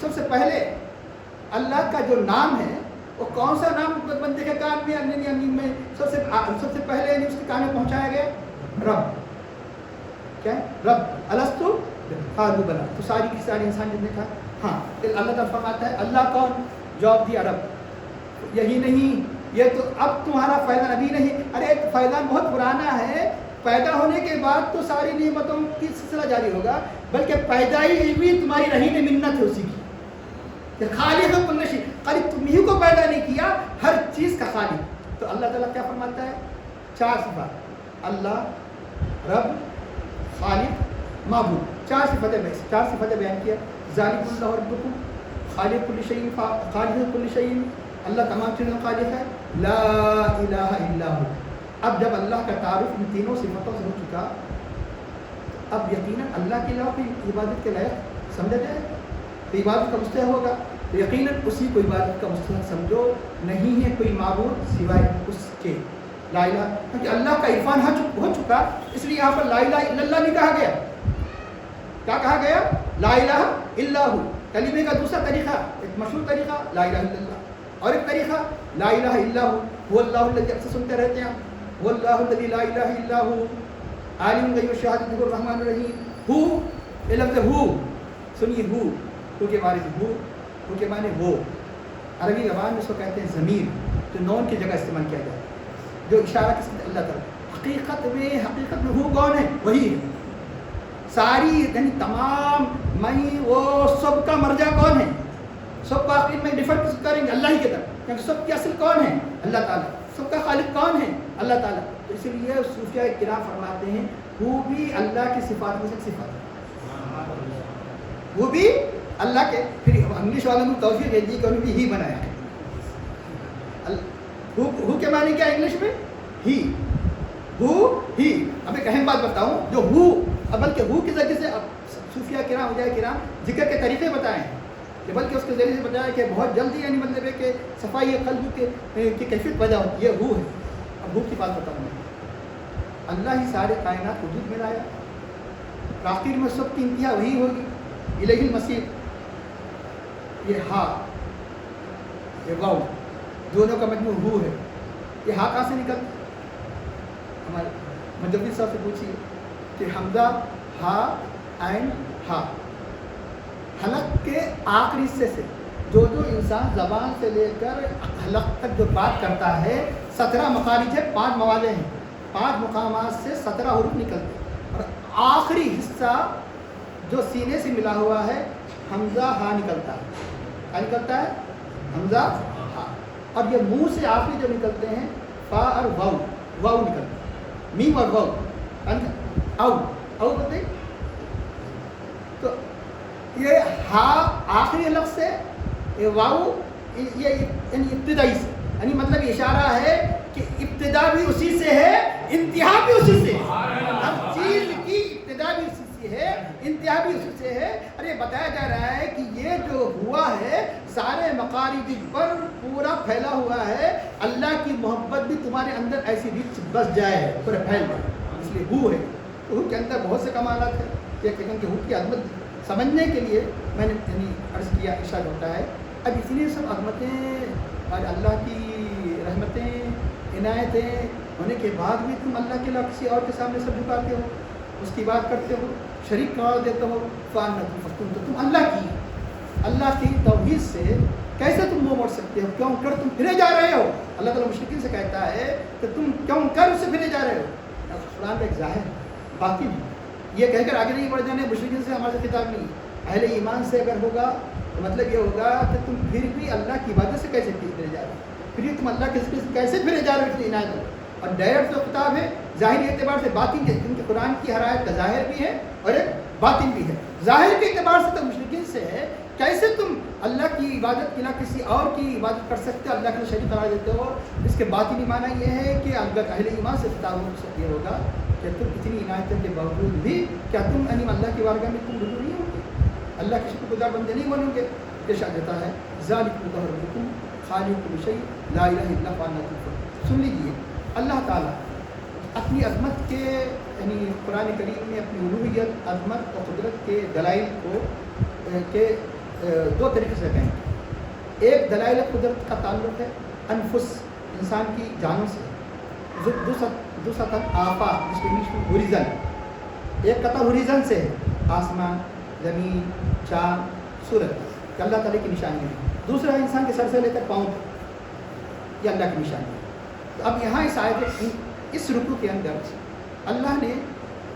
سب سے پہلے اللہ کا جو نام ہے وہ کون سا نام بندے کے کان میں میں سب سے پہلے اس کے کان میں پہنچایا گیا؟ رب. کیا ہے؟ رب. الستُ قالوا بلی. تو ساری کی ساری انسان جن نے کہا ہاں. اللہ تعالیٰ فرماتا ہے اللہ کون؟ جواب دیا رب. یہی نہیں, یہ تو اب تمہارا فیضان ابھی نہیں. ارے فیضان بہت پرانا ہے. پیدا ہونے کے بعد تو ساری نعمتوں کی سلسلہ جاری ہوگا, بلکہ پیدائش بھی تمہاری رہی نے منت ہے اسی کی. خالق کل شیء, خالی تم ہی کو پیدا نہیں کیا, ہر چیز کا خالق. تو اللہ تعالیٰ کیا فرماتا ہے؟ 4 صفات. اللہ, رب, خالق, معبود. 4 صفتیں بیان کیا. ذالک اللہ ربکم خالق کل شیء, خالق کل شیء. اللہ تمام چیزوں کا خالق ہے. لا الہ الا ہو. اب جب اللہ کا تعارف ان تینوں صفتوں سے ہو چکا اب یقیناً اللہ کے علاوہ کوئی عبادت کے لائق سمجھا جائے تو عبادت کا مستحق ہوگا. تو یقیناً اسی کو عبادت کا مستحق سمجھو. نہیں ہے کوئی معبود سوائے اس کے. لا الہ, کیونکہ اللہ کا عرفان ہو چکا, اس لیے یہاں پر لا الہ الا اللہ نہیں کہا گیا. کیا کہا گیا؟ لا الہ الا ہو. کلمے کا دوسرا طریقہ, ایک مشہور طریقہ لا الہ الا اللہ, اور ایک طریقہ لا الہ الا ہو. وہ اللہ الذی, اکثر سنتے رہتے ہیں, وہ اللہ الذی لا الہ الا ہو عالم الغیب والشہادۃ الرحمن الرحیم. ہو, یہ لفظ ہو سنیے, ہو کے بارے میں, ہو کے معنی وہ. عربی زبان میں اس کو کہتے ہیں ضمیر, جو نون کی جگہ استعمال کیا جاتا ہے, جو اشارہ کس اللہ تعالیٰ. حقیقت میں ہو کون ہے؟ وہی ہے. ساری یعنی تمام میں وہ سب کا مرجع کون ہے؟ سب کو آخر میں ڈیفر کریں گے اللہ ہی کی طرف, کیونکہ سب کی اصل کون ہے؟ اللہ تعالیٰ. سب کا خالق کون ہے؟ اللہ تعالیٰ. تو اسی لیے صوفیہ کرام فرماتے ہیں وہ بھی اللہ کی صفات میں سے صفات ہے, وہ بھی اللہ کے. پھر انگلش والوں کو توفیق دے دی کہ انہوں نے ہی بنایا. ہو کے معنی کیا انگلش میں؟ ہی. ہو ہی. اب ایک اہم بات بتاؤں, جو ہو بلکہ ہو کے ذریعے سے صوفیہ کرام اولیاء کرام ذکر کے طریقے بتائے ہیں, بلکہ اس کے ذریعے سے بتایا کہ بہت جلدی یعنی مطلب ہے کہ صفائی قلب کی کیفیت پیدا ہوتی ہے. ہو ہے. اب ہو کی بات بتاؤں میں, اللہ ہی سارے کائنات وجود میں لایا. آخر میں سب کی انتہا وہی ہوگی, الیہ المصیر. یہ ہا, یہ واو, دونوں کا مجموع ہو ہے. یہ ہا کہاں سے نکلتا؟ ہمارے مجدد صاحب سے پوچھیے کہ حمزہ, ہا, عین, ہا, حلق کے آخری حصے سے جو انسان زبان سے لے کر حلق تک جو بات کرتا ہے 17 مخارج ہے, 5 موالے ہیں, 5 مقامات سے 17 حروف نکلتے ہیں. اور آخری حصہ جو سینے سے ملا ہوا ہے حمزہ ہا نکلتا ہے. کیا نکلتا ہے؟ حمزہ ہا. اور یہ منہ سے آخری جو نکلتے ہیں فا اور واؤ، واؤ نکلتے ہیں، میم اور واؤ، او او بتائیے. تو یہ ہا آخری لفظ سے، یہ واؤ یہ یعنی ابتدائی سے، یعنی مطلب اشارہ ہے کہ ابتدا بھی اسی سے ہے، انتہا بھی اسی سے ہے. ہر چیز کی ابتدا بھی اسی سے ہے، انتہا بھی اسی سے ہے. اور یہ بتایا جا رہا ہے کہ یہ جو ہوا ہے سارے مقارب پر پورا پھیلا ہوا ہے. اللہ کی محبت بھی تمہارے اندر ایسی ریچ بس جائے پورے پھیل جائے، اس لیے ہو ہے. تو ہو کے اندر بہت سے کمالات ہیں. یہ کہ ہو کی عظمت سمجھنے کے لیے میں نے یعنی عرض کیا، ارشاد ہوتا ہے. اب اس لیے سب عظمتیں اور اللہ کی رحمتیں عنایتیں ہونے کے بعد بھی تم اللہ کے علاوہ کسی اور کے سامنے سب جھکاتے ہو، اس کی بات کرتے ہو، شریک قرار دیتے ہو. فَأَنَّكُمْ تو تم اللہ کی توحید سے کیسے تم منہ موڑ سکتے ہو؟ کیوں کر تم پھرے جا رہے ہو؟ اللہ تعالیٰ مشرکین سے کہتا ہے کہ تم کیوں کر اس سے پھرے جا رہے ہو؟ قرآن کا ایک ظاہر باقی نہیں، یہ کہہ کر آگے نہیں بڑھ جانے. مشرکین سے ہمارے خطاب نہیں، اہل ایمان سے اگر ہوگا تو مطلب یہ ہوگا کہ تم پھر بھی اللہ کی عبادت سے کیسے پھرے جا رہے ہو، پھر بھی تم اللہ کے ذکر سے کیسے پھرے جا رہے ہو. اتنی عنایت ہو. اور ڈائریکٹ جو خطاب ہے ظاہری اعتبار سے باطن کے، کیونکہ قرآن کی ہر آیت کا ظاہر بھی ہے اور ایک باطن بھی ہے. ظاہر کے اعتبار سے تو مشرکین سے ہے، کیسے تم اللہ کی عبادت کے علاوہ کسی اور کی عبادت کر سکتے ہو، اللہ کے شریک قرار دیتے ہو. اس کے باطنی معنی یہ ہے کہ اگر اہل ایمان سے خطاب یہ ہوگا کہ تم اتنی عنایتوں کے باوجود بھی کیا تم اللہ کی بارگاہ میں تم رجوع نہیں ہوگے، اللہ کے شکر گزار بندے نہیں بنو گے. ارشاد دیتا ہے ذالکم ربکم خالق کل شیء لا الہ الا هو فأنی تؤفکون. سن لیجیے، اللہ تعالیٰ اپنی عظمت کے یعنی قرآن کریم میں اپنی الوہیت، عظمت اور قدرت کے دلائل کو کے دو طریقے سے کہیں. ایک دلائل قدرت کا تعلق ہے انفس، انسان کی جانوں سے. دوسرا تھا آفاق، جس کو انگلش میں ہوریزن. ایک قطع ہوریزن سے ہے، آسمان، زمین، چاند، سورج، کہ اللہ تعالیٰ کی نشانی ہے. دوسرا ہے انسان کے سر سے لے کر پاؤں تک، یہ اللہ کی نشانی ہے. تو اب یہاں اس آیت اس رکوع کے اندر اللہ نے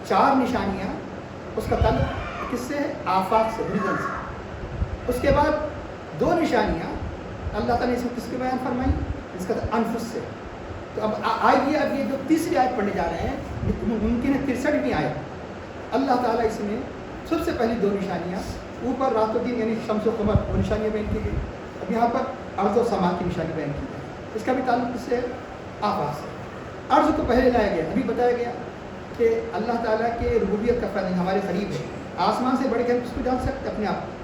4 نشانیاں، اس کا تعلق کس سے ہے؟ آفاق سے، ہوریزن سے. اس کے بعد 2 نشانیاں اللہ تعالیٰ نے اس کو کس کے بیان فرمائی؟ اس کا انفس سے. تو اب آئیے، اب یہ جو تیسری آیت پڑھنے جا رہے ہیں ممکن ہے 63ویں آیت. اللہ تعالیٰ اس میں سب سے پہلی 2 نشانیاں اوپر رات و دن یعنی شمس و قمر وہ نشانیاں بیان کی گئی. اب یہاں پر ارض و سما کی نشانی بیان کی گئی. اس کا بھی تعلق کس سے ہے؟ آفاق سے. ارض کو پہلے لایا گیا، ابھی بتایا گیا کہ اللہ تعالیٰ کے ربوبیت کا فیض ہمارے قریب ہے. آسمان سے بڑھ کے ہم کس کو جان سکتے؟ اپنے آپ.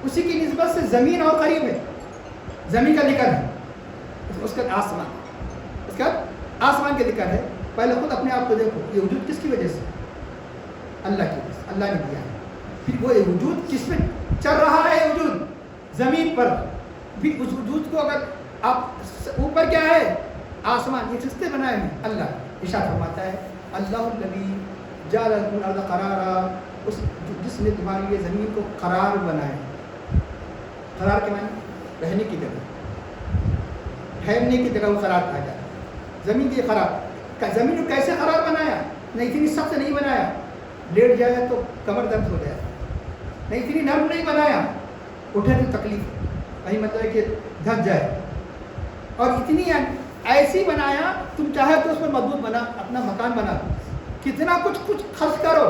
اسی کی نسبت سے زمین اور قریب ہے، زمین کا ذکر ہے، اس کا آسمان، اس کا آسمان کا ذکر ہے. پہلے خود اپنے آپ کو دیکھو، یہ وجود کس کی وجہ سے؟ اللہ کی وجہ سے، اللہ نے دیا ہے. پھر وہ وجود کس میں چل رہا ہے؟ وجود زمین پر. پھر اس وجود کو اگر آپ اوپر کیا ہے؟ آسمان. یہ کس نے بنائے ہیں؟ اللہ. ارشاد فرماتا ہے اللہ الذی جعل لکم الارض قرارا، اس جس نے تمہارے لیے زمین کو قرار بنایا. قرار کے معنی رہنے کی جگہ، ٹھہرنے کی جگہ وہ قرار کہا جاتا ہے. زمین کی قرار، زمین کو کیسے قرار بنایا؟ نہیں اتنی سخت نہیں بنایا لیٹ جائے تو کمر درد ہو جائے، نہیں اتنی نرم نہیں بنایا اٹھے تو تکلیف، وہی مطلب ہے کہ دھک جائے. اور اتنی ایسی بنایا تم چاہے تو اس پر مضبوط بنا، اپنا مکان بنا، کتنا کچھ خرچ کرو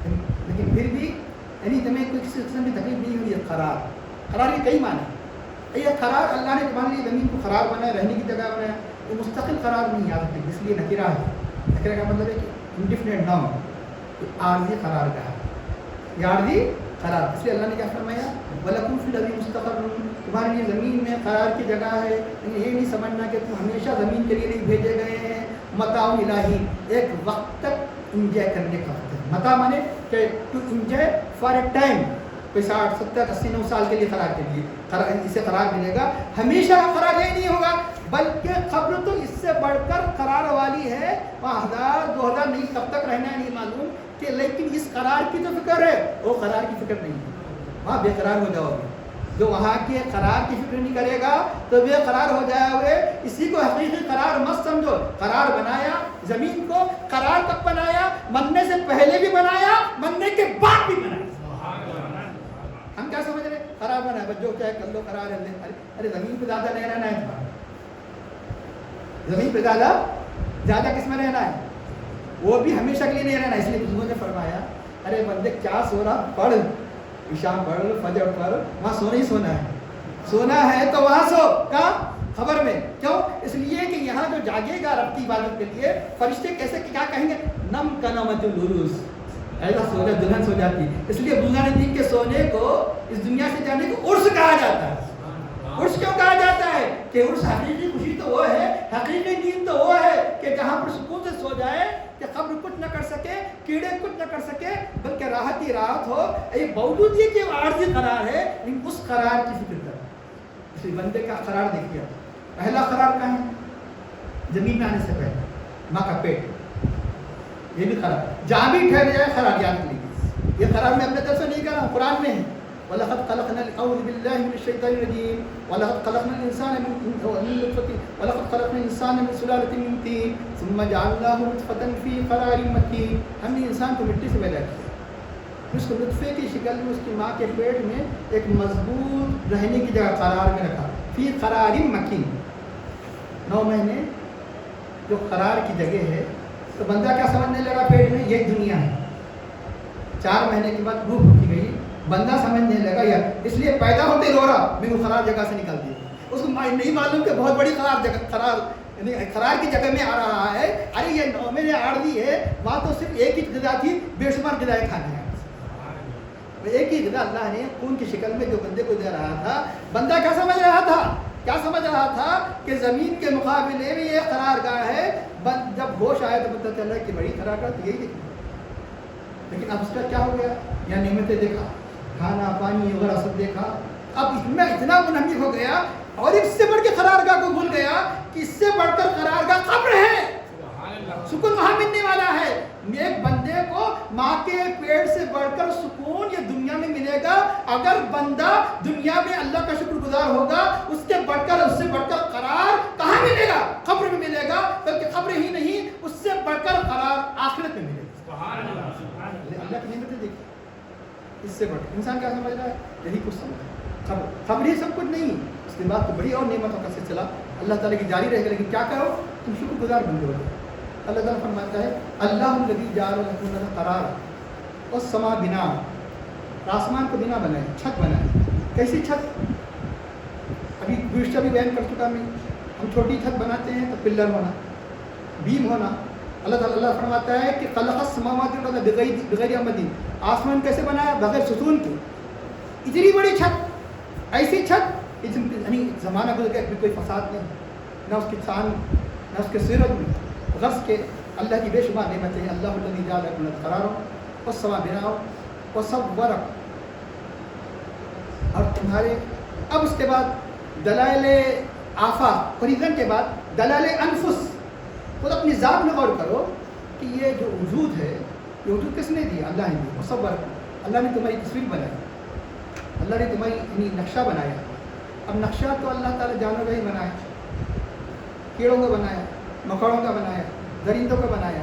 لیکن پھر بھی یعنی تمہیں کوئی کسی قسم کی تکلیف نہیں ہوئی. قرار کے کئی معنی. یہ قرار اللہ نے تمہارے لیے زمین کو قرار بنایا، رہنے کی جگہ بنایا. وہ مستقل قرار نہیں یاد رکھتے، اس لیے نکرہ ہے. نکرہ کا مطلب ہے کہ انڈیفینٹ نام، عارضی قرار کا ہے، یہ عارضی قرار. اس لیے اللہ نے کیا فرمایا؟ وَلَكُمْ فِي الْأَرْضِ مُسْتَقَرٌّ، تمہارے لیے زمین میں قرار کی جگہ ہے. یہ نہیں سمجھنا کہ تم ہمیشہ زمین کے لیے نہیں بھیجے گئے ہیں. متاع الہی، ایک وقت تک انجوائے کرنے کا وقت ہے. متاع مانے کہ to enjoy for a time, کوئی 60 70 80 90 سال کے لیے قرار کے لیے اسے قرار ملے گا. ہمیشہ قرار یہ نہیں ہوگا، بلکہ قبر تو اس سے بڑھ کر قرار والی ہے. 1000 2000 نہیں، کب تک رہنا ہے نہیں معلوم کہ، لیکن اس قرار کی جو فکر ہے وہ قرار کی فکر نہیں ہے. وہاں بے قرار ہو جاؤ گے. جو وہاں کے قرار کی فکر نہیں کرے گا تو بے قرار ہو جائے ہوئے. اسی کو حقیقی قرار مت سمجھو. قرار بنایا، زمین کو قرار تک بنایا، مرنے سے پہلے بھی بنایا، مرنے کے بعد بھی بنایا. ہم کیا سمجھ رہے ہیں؟ قرار بنا ہے، جو چاہے کر لو قرار ہے. ارے زمین پہ زیادہ نہیں رہنا ہے، زمین پہ زیادہ کس میں رہنا ہے؟ وہ بھی ہمیشہ کے لیے نہیں رہنا. اس لیے بزرگوں نے فرمایا ارے بندے کیا سو رہا، پڑھ عشاء پڑھ فجر پڑھ، وہاں سونا ہی سونا ہے. سونا ہے تو وہاں سو، کہاں؟ خبر میں. کیوں؟ اس لیے کہ یہاں جو جاگے گا رب کی عبادت کے لیے، فرشتے کیسے کیا کہیں گے؟ نم کا نمت العروس، ایسا سو جائے دلہن سو جاتی ہے. اس لیے بزرگان دین کے سونے کو، اس دنیا سے جانے کو عرس کہا جاتا ہے. عرس کیوں کہا جاتا ہے؟ کہ عرس حقیقی خوشی تو وہ ہے، حقیقی نیند تو وہ ہے کہ جہاں پر سکون سے سو جائے کہ قبر کچھ نہ کر سکے، کیڑے کچھ نہ کر سکے، بلکہ راحت ہی راحت ہو. یہ باوجود یہ کہ عارضی قرار ہے، لیکن اس قرار کی فکر کر. اس لیے بندے کا قرار دیکھیے، پہلا قرار کہاں ہے؟ زمین میں آنے سے پہلے ماں کا پیٹ، یہ بھی قرار. جہاں بھی ٹھہر جائے قرار یاد لیجیے. یہ قرار میں اپنے طرف سے نہیں کر رہا ہوں، قرآن میں ہے. وَلَقَدْ خَلَقْنَا أَعُوذُ بِاللَّهِ مِنَ الشَّيْطَانِ الرَّجِيمِ وَلَقَدْ خَلَقْنَا الْإِنسَانَ مِنْ نُطْفَةٍ وَلَقَدْ خَلَقْنَا الْإِنسَانَ مِنْ سُلَالَةٍ مِنْ طِينٍ ثُمَّ جَعَلْنَاهُ نُطْفَةً فِي قَرَارٍ مَكِينٍ. ہم نے انسان کو مٹی سے پیدا کیا، اس کو نطفے کی شکل میں اس کی ماں کے پیٹ میں ایک مضبوط رہنے کی جگہ قرار میں رکھا. فی قرار مکین، 9 مہینے جو قرار کی جگہ ہے. تو بندہ کیا سمجھنے لگا پیٹ میں یہ دنیا ہے. 4 مہینے کے بعد روح اٹھی گئی، بندہ سمجھنے لگا یار، اس لیے پیدا ہوتے رو رہا میں وہ قرار جگہ سے نکل دی. اس کو نہیں معلوم کہ بہت بڑی قرار جگہ، قرار کی جگہ میں آ رہا ہے. ارے یہ 9 مہینے عارضی ہے، وہاں تو صرف ایک ہی غذا تھی، بے شمار غذائیں کھانے ہیں. ایک ہی غذا اللہ نے خون کی شکل میں جو بندے کو دے رہا تھا. بندہ کیا سمجھ رہا تھا؟ کیا سمجھ رہا تھا کہ زمین کے مقابلے میں یہ قرار گاہ ہے. جب ہوش آیا تو پتہ چلا کہ بڑی قرار گاہ تو یہی تھی. لیکن اب اس کا کیا ہو گیا؟ یا نعمتیں دیکھا، کھانا پانی وغیرہ سب دیکھا، اب اس میں اتنا منہمک ہو گیا اور اس سے بڑھ کے قرار گاہ کو بھول گیا کہ اس سے بڑھ کر قرار گاہ قبر ہے. سکون وہاں ملنے والا ہے. ایک بندے کو ماں کے پیٹ سے بڑھ کر سکون یہ دنیا میں ملے گا اگر بندہ دنیا میں اللہ کا شکر گزار ہوگا. اس سے بڑھ کر قرار کہاں ملے گا؟ قبر میں ملے گا. بلکہ قبر ہی نہیں، اس سے بڑھ کر قرار آخرت میں ملے گا. اللہ کی نعمتیں دیکھیں. اس سے بڑھ انسان کیا سمجھ رہا ہے؟ یہی کچھ سمجھ. خبر ہی سب کچھ نہیں، اس کے بعد تو بڑی اور نعمتوں کا سلسلہ اللہ تعالیٰ کی جاری رہے گا. لیکن کیا کرو؟ تم شکر گزار بندے ہو. اللہ تعالیٰ فرماتا ہے اللہ الذی جعل لکم القرار والسماء بناء. آسمان کو بنا بنائے، چھت بنائے. کیسی چھت؟ ابھی گزشتہ بھی بیان کر چکا میں. ہم چھوٹی چھت بناتے ہیں تو پلر ہونا، بیم ہونا. اللہ تعالیٰ فرماتا ہے کہ خلق السماوات والارض بغیر عمد. آسمان کیسے بنایا؟ بغیر ستون کے. اتنی بڑی چھت، ایسی چھت یعنی زمانہ گزر گیا، کوئی فساد نہیں، نہ اس کی شان نہ اس کے سیرت میں غرض کے اللہ کی بے شمار نعمتیں ہیں. اللہ الذی جعل لکم القرار والسماء بناء وصورکم. اور تمہارے اب اس کے بعد دلائل آفاق فریضن کے بعد دلائل انفس. خود اپنی ذات میں غور کرو کہ یہ جو وجود ہے، یہ وجود کس نے دیا؟ اللہ نے دیا. وصورکم، اللہ نے تمہاری تصویر بنائی، اللہ نے تمہاری یعنی نقشہ بنایا. اب نقشہ تو اللہ تعالیٰ جانور ہی بنایا، کیڑوں کو بنایا، مکڑوں کا بنایا، درندوں کا بنایا.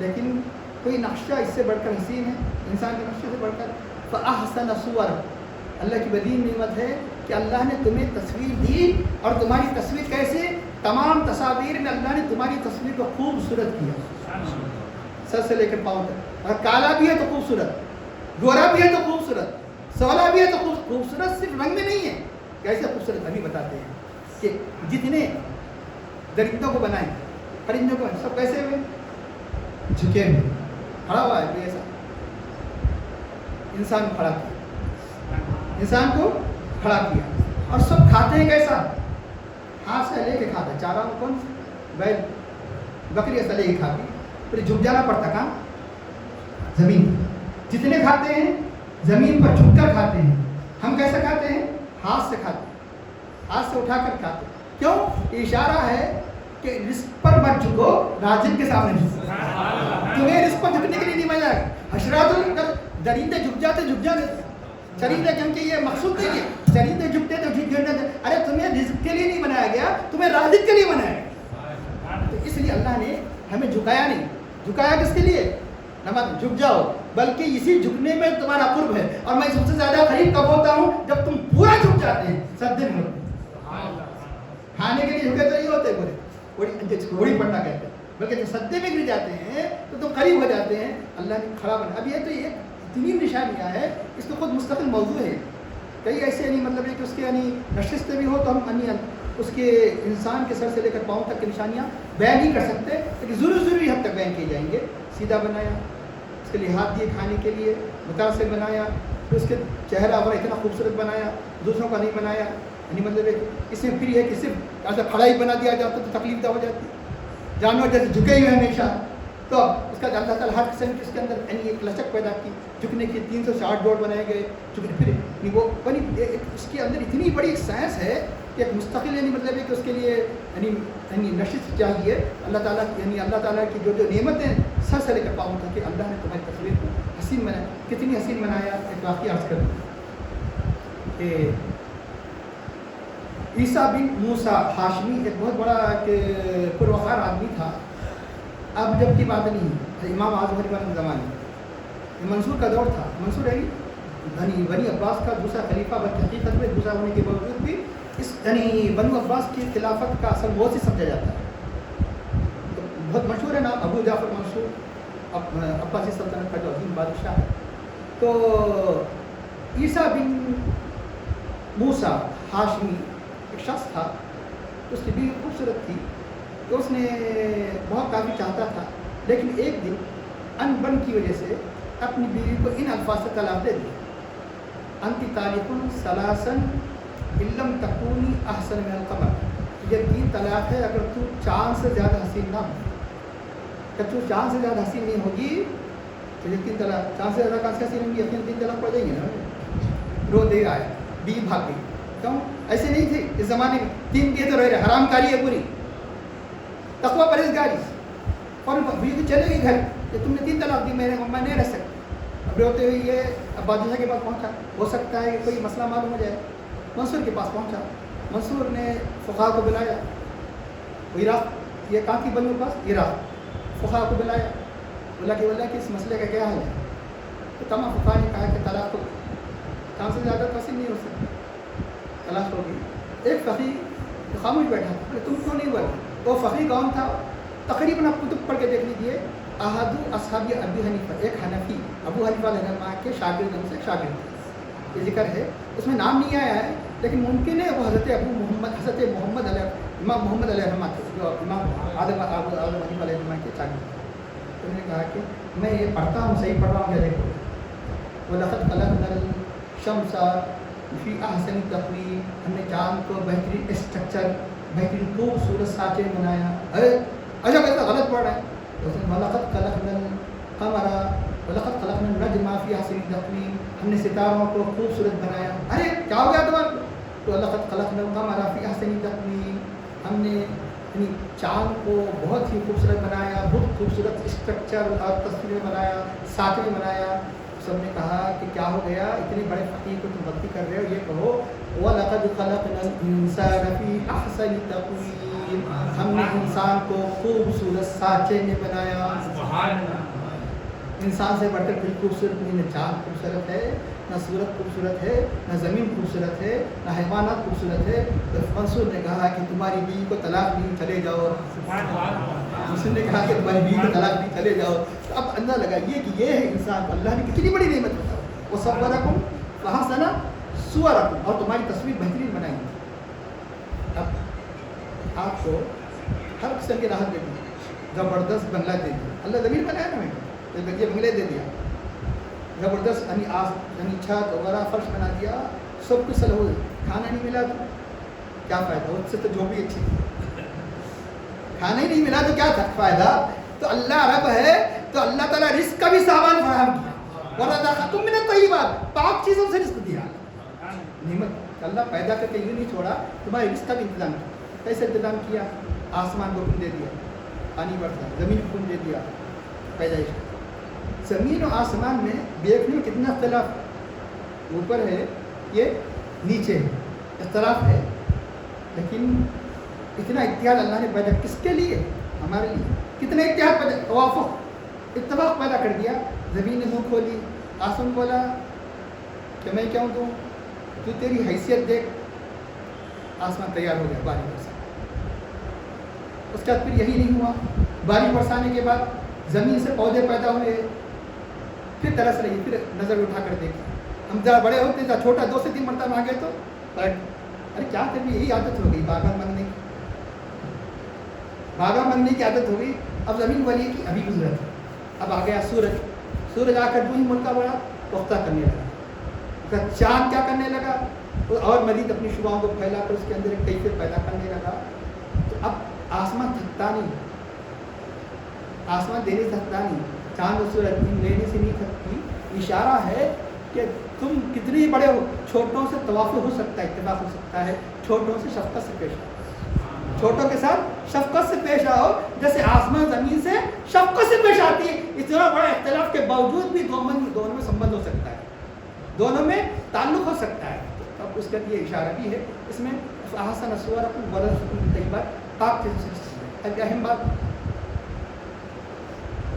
لیکن کوئی نقشہ اس سے بڑھ کر حسین ہے انسان کے نقشے سے بڑھ کر؟ فأحسن صورکم. اللہ کی بدین نعمت ہے کہ اللہ نے تمہیں تصویر دی. اور تمہاری تصویر کیسے؟ تمام تصاویر میں اللہ نے تمہاری تصویر کو خوبصورت کیا، سر سے لے کر پاؤں تک. اگر کالا بھی ہے تو خوبصورت، گورا بھی ہے تو خوبصورت، سولا بھی ہے تو خوبصورت. صرف رنگ میں نہیں ہے. کیسے خوبصورت؟ ابھی بتاتے ہیں کہ جتنے درندوں کو بنائیں، پرندوں کو سب کیسے ہوئے؟ جھکے ہوئے، کھڑا ہوا ہے ایسا. انسان کو کھڑا کیا، انسان کو کھڑا کیا. اور سب کھاتے ہیں کیسا؟ ہاتھ سے لے کے کھاتا ہے. چارہ میں کون بیل بکری ایسا لے کے کھاتی، پھر جھک جانا پڑتا کہاں؟ زمین. جتنے کھاتے ہیں زمین پر جھک کر کھاتے ہیں. ہم کیسے کھاتے ہیں؟ ہاتھ سے کھاتے ہیں، ہاتھ سے اٹھا کر کھاتے ہیں. کیوں؟ یہ اشارہ ہے کہ رزق پر مت جھکو، رازق کے سامنے جھکو. تمہیں رزق پر جھکنے کے لیے نہیں بنایا. حشرات درندے جھک جاتے چرندے، کیونکہ یہ مقصود نہیں ہے. چرندے جھکتے تو جھک جاتے. ارے تمہیں رزق کے لیے نہیں بنایا گیا، تمہیں رازق کے لیے بنایا گیا. تو اس لیے اللہ نے ہمیں جھکایا نہیں. جھکایا کس کے لیے؟ نماز جھک جاؤ. بلکہ اسی جھکنے میں تمہارا قرب ہے. اور میں سب سے زیادہ قریب کب ہوتا ہوں؟ جب تم پورا جھک جاتے ہیں. سجدے میں کھانے کے لیے جھکے تو نہیں ہوتے پورے گھوڑی پڑنا کہتے ہیں، بلکہ جب سجدے میں گر جاتے ہیں تو تم قریب ہو جاتے ہیں. اللہ نے کھڑا بنا. اب یہ تو یہ اتنی نشانیاں ہے، اس کو خود مستقل موضوع ہے. کئی ایسے یعنی مطلب ہے کہ اس کے یعنی نشست بھی ہو تو ہم یعنی اس کے انسان کے سر سے لے کر پاؤں تک کی نشانیاں بیان نہیں کر سکتے، لیکن ضروری حد تک بیان کیے جائیں گے. سیدھا بنایا، اس کے لیے ہاتھ دیے کھانے کے لیے، متاثر بنایا، پھر اس کے چہرہ وغیرہ اتنا خوبصورت بنایا، دوسروں کا نہیں بنایا. یعنی مطلب ہے اس میں پھر یہ کہ صرف ایسا کھڑا ہی بنا دیا جاتا تو تکلیف دہ ہو جاتی. جانور جیسے جھکے ہوئے ہمیشہ، تو اس کا اللہ تعالیٰ ہر قسم کی اس کے اندر یعنی ایک لچک پیدا کی، جھکنے کی 360 ڈور بنائے گئے. جھکنے پھر وہ بنی اس کے اندر اتنی بڑی ایک سائنس ہے کہ ایک مستقل یعنی مطلب ہے کہ اس کے لیے یعنی نشست چاہیے. اللہ تعالیٰ یعنی اللہ تعالیٰ کی جو نعمتیں سر سے لے کر پاؤں تک کہ اللہ نے تمہاری تصویر کو حسین بنایا. کتنی حسین بنایا. ایک واقعہ عرض کر دوں کہ عیسیٰ بن موسیٰ ہاشمی ایک بہت بڑا پروقار آدمی تھا. اب جب کی بات نہیں ہے، امام اعظم حنیفہ کے زمانے میں منصور کا دور تھا. منصور ہے بنی عباس کا دوسرا خلیفہ، حقیقت میں دوسرا ہونے کے باوجود بھی اس یعنی بنو عباس کی خلافت کا اثر بہت ہی سمجھا جاتا ہے. تو بہت مشہور ہے نام ابو جعفر منصور، عباسی سلطنت کا جو عظیم بادشاہ ہے. تو عیسیٰ بن موسیٰ ہاشمی ایک شخص تھا، اس کی بیوی خوبصورت تھی، تو اس نے بہت کافی چاہتا تھا. لیکن ایک دن ان بن کی وجہ سے اپنی بیوی کو ان الفاظ سے طلاق دے دی: انتی طالق ثلاثا ان لم تکونی احسن من القمر. یہ 3 طلاق ہے اگر تو چاند سے زیادہ حسین نہ ہو. جب تو چاند سے زیادہ حسین نہیں ہوگی تو یہ 3 طلاق، چاند سے زیادہ کہاں سے حسین ہوگی؟ اپنے 3 طلاق پڑ جائیں گے نا. رو دے آئے، بیوی بھاگ گئی. کیوں؟ ایسے نہیں تھے اس زمانے میں. 3 دیے تو رہ رہے، حرام کاری ہے پوری، تقویٰ پرہیزگاری. اور بیوی چلے گئی گھر کہ تم نے 3 طلاق دی، میں نہیں رہ سکتی. اب روتے ہوئے یہ اب بادشاہ کے پاس پہنچا. ہو سکتا ہے کہ کوئی مسئلہ معلوم ہو جائے. منصور کے پاس پہنچا. منصور نے فقہاء کو بلایا. عراق، یہ کہاں کی بنو پاس؟ عراق. فقہاء کو بلایا، بولا کہ اللہ کہ اس مسئلے کا کیا حل ہے؟ تو تمام فقہاء نے کہا کہ طلاق کو کام سے زیادہ پسند نہیں ہو سکتی، طلاق ہوگی. ایک فقیہ خاموش بیٹھا تھا. تم کیوں نہیں بولے؟ وہ فقیہ کون تھا؟ تقریباً آپ کتب پڑھ کے دیکھ لیجیے. احد اصحاب ابی حنیفہ، ایک حنفی، ابو حنیفہ رحمہ اللہ کے شاگردوں سے ایک شاگرد. یہ ذکر ہے، اس میں نام نہیں آیا ہے، لیکن ممکن ہے وہ حضرت محمد علیہ امام محمد علیہ رحمہ تھے، جو امام آدم حنیفہ علیہ رحمہ کے شاگرد. تو انہوں نے کہا کہ میں یہ پڑھتا ہوں، صحیح پڑھ رہا ہوں کیا؟ دیکھو، وَلَقَدْ خَلَقْنَا الشَّمْسَ فِي أَحْسَنِ تَقْوِيمٍ. ہم نے چاند کو بہترین اسٹرکچر، بہترین خوبصورت سانچے میں بنایا. اچھا کیسا غلط پڑھ رہا ہے؟ وَلَقَدْ خَلَقْنَا الْقَمَرَ وَلَقَدْ خَلَقْنَا النَّجْمَ فِي أَحْسَنِ تَقْوِيمٍ. ہم نے ستاروں کو خوبصورت بنایا. ارے کیا ہو گیا تمہارا؟ تو وَلَقَدْ خَلَقْنَا الْقَمَرَ فِي أَحْسَنِ تَقْوِيمٍ. ہم نے یعنی چاند کو بہت ہی خوبصورت بنایا، بہت خوبصورت اسٹرکچر اور تصویریں بنایا، سانچے بنایا. سب نے کہا کہ کیا ہو گیا، اتنے بڑے فقیر کو تم غلطی کر رہے ہو. یہ کہو وَلَقَدْ خَلَقْنَا الْإِنسَانَ فِي أَحْسَنِ تَقْوِيمٍ. ہم نے انسان کو خوبصورت سانچے میں بنایا. انسان سے بڑھ کر کوئی خوبصورت نہیں. نہ چاند خوبصورت ہے، نہ سورج خوبصورت ہے، نہ زمین خوبصورت ہے، نہ حیوانات خوبصورت ہے. تو منصور نے کہا کہ تمہاری بیوی کو طلاق نہیں، چلے جاؤ. منصور نے کہا کہ تمہاری بیوی کو طلاق نہیں، چلے جاؤ. تو اب اندازہ لگائیے کہ یہ ہے انسان کو اللہ نے کتنی بڑی نعمت بتاؤ. وَصَوَّرَكُمْ فَأَحْسَنَ صُوَرَكُمْ. اور تمہاری تصویر بہترین بنائی. اب آپ کو ہر قسم کی راحت دے دی، زبردست بنگلہ دے دیا. اللہ زمین بنایا نا ہمیں، یہ بنگلے دے دیا زبردست، یعنی چھت وغیرہ فرش بنا دیا، سب کچھ سلو. کھانا نہیں ملا تو کیا فائدہ؟ اس سے تو جو بھی اچھی تھی. کھانا ہی نہیں ملا تو کیا تھا فائدہ؟ تو اللہ رب ہے تو اللہ تعالیٰ رزق کا بھی سامان فراہم کیا. وَرَزَقَكُم مِّنَ الطَّيِّبَاتِ. پاک چیزوں سے رزق دیا. نعمت اللہ پیدا کر کے یوں نہیں چھوڑا، تمہارے رزق کا بھی انتظام کیا. کیسے انتظام کیا؟ آسمان کو خون دے دیا، پانی برسا. زمین کو خون دے دیا، پیدائش. زمین و آسمان میں دیکھنے میں کتنا اختلاف، اوپر ہے یہ نیچے ہے، اختلاف ہے، لیکن اتنا اتحاد اللہ نے پیدا کس کے لیے؟ ہمارے لیے. کتنے اتحاد پیدا، توافق، اتفاق پیدا کر دیا. زمین نے منہ کھولی, آسمان بولا کہ میں کیوں دوں, تو تیری حیثیت دیکھ. آسمان تیار ہو گیا بارش برسا. اس کے بعد پھر یہی نہیں ہوا, بارش برسانے کے بعد زمین سے پودے پیدا ہوئے, پھر ترس رہی, پھر نظر اٹھا کر دیکھی. ہم ذرا بڑے ہوتے تھے, چھوٹا 2 سے 3 مرتبہ مانگے تو ارے کیا کریں, یہی عادت ہو گئی باغا مانگنے کی, باغا مانگنے کی عادت ہو گئی. اب زمین بولی کہ ابھی گزرا تھا, اب آ گیا سورج. سورج آ کر جو ہی ملکہ بڑا پختہ کرنے لگا. چاند کیا کرنے لگا, اور مزید اپنی شعاؤں کو پھیلا کر اس کے اندر ایک کیفیت پیدا کرنے لگا. تو اب آسمان تھکتا نہیں, آسمان دینے سے تھکتا نہیں, چاند اور سورج لینے سے نہیں تھکتی. اشارہ ہے کہ تم کتنے بڑے ہو, چھوٹوں سے توافق ہو سکتا ہے, اتفاق ہو سکتا ہے, چھوٹوں سے شفقت سے پیش آؤ, چھوٹوں کے ساتھ شفقت سے پیش آؤ, جیسے آسمان زمین سے شفقت سے پیش آتی ہے. اتنا بڑا اختلاف کے باوجود بھی دونوں میں سمبند ہو سکتا ہے, دونوں میں تعلق ہو سکتا ہے. اب اس کا یہ اشارہ بھی ہے اس میں احسن صورکم ورزقکم طیبات, پاک چیزوں سے. ایک اہم بات,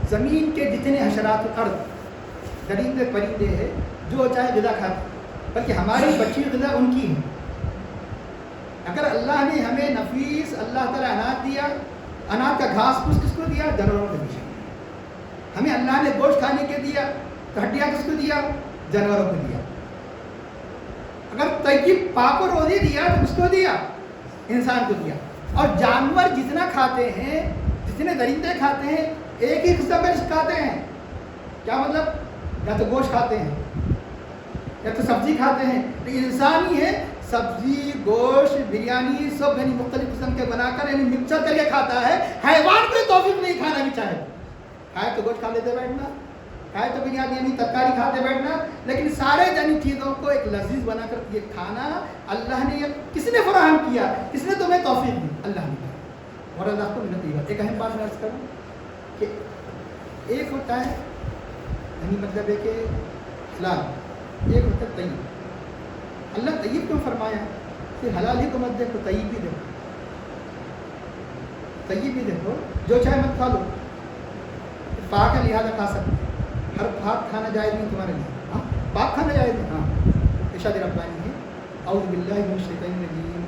زمین کے جتنے حشرات الارض, درندے پرندے ہیں جو چاہے غذا کھاتے, بلکہ ہماری بچی غذا ان کی ہے. اگر اللہ نے ہمیں نفیس اللہ تعالیٰ اناج دیا, اناج کا گھاس پھوس کس کو دیا, جانوروں کو دیا. ہمیں اللہ نے گوشت کھانے کے دیا, تو ہڈیاں کس کو دیا, جانوروں کو دیا. اگر طیب پاک و روزی دیا تو کس کو دیا, انسان کو دیا. اور جانور جتنا کھاتے ہیں, جتنے درندے کھاتے ہیں, ایک ہی قسم کا رزق کھاتے ہیں. کیا مطلب, یا تو گوشت کھاتے ہیں یا تو سبزی کھاتے ہیں. لیکن انسان ہی ہے سبزی, گوشت, بریانی سب یعنی مختلف قسم کے بنا کر یعنی مکسر کر کے کھاتا ہے. حیوان کو توفیق نہیں کھانا بھی چاہے, کھائے تو گوشت کھا لیتے بیٹھنا, کھائے تو بریانی یعنی ترکاری کھاتے بیٹھنا, لیکن سارے یعنی چیزوں کو ایک لذیذ بنا کر یہ کھانا اللہ نے, یہ کس نے فراہم کیا, کس نے تمہیں توفیق دی, اللہ نے. اور اللہ کو منت دی. ایک اہم بات میں عرض کروں کہ ایک ہوتا ہے یعنی مطلب ہے کہ حلال, ایک ہوتا ہے طیب. اللہ طیب کیوں فرمایا, پھر حلال ہی کو مت دیکھو, طیب بھی دیکھو, طیب بھی دیکھو, جو چاہے مت کھا لو, پاک ہے لہٰذا کھا سکتے. ہر پاک کھانا جائز نہیں تمہارے لیے, ہاں پاک کھانا جائز نہیں. ہاں ارشاد ربانی ہے, اعوذ باللہ من الشیطان الرجیم,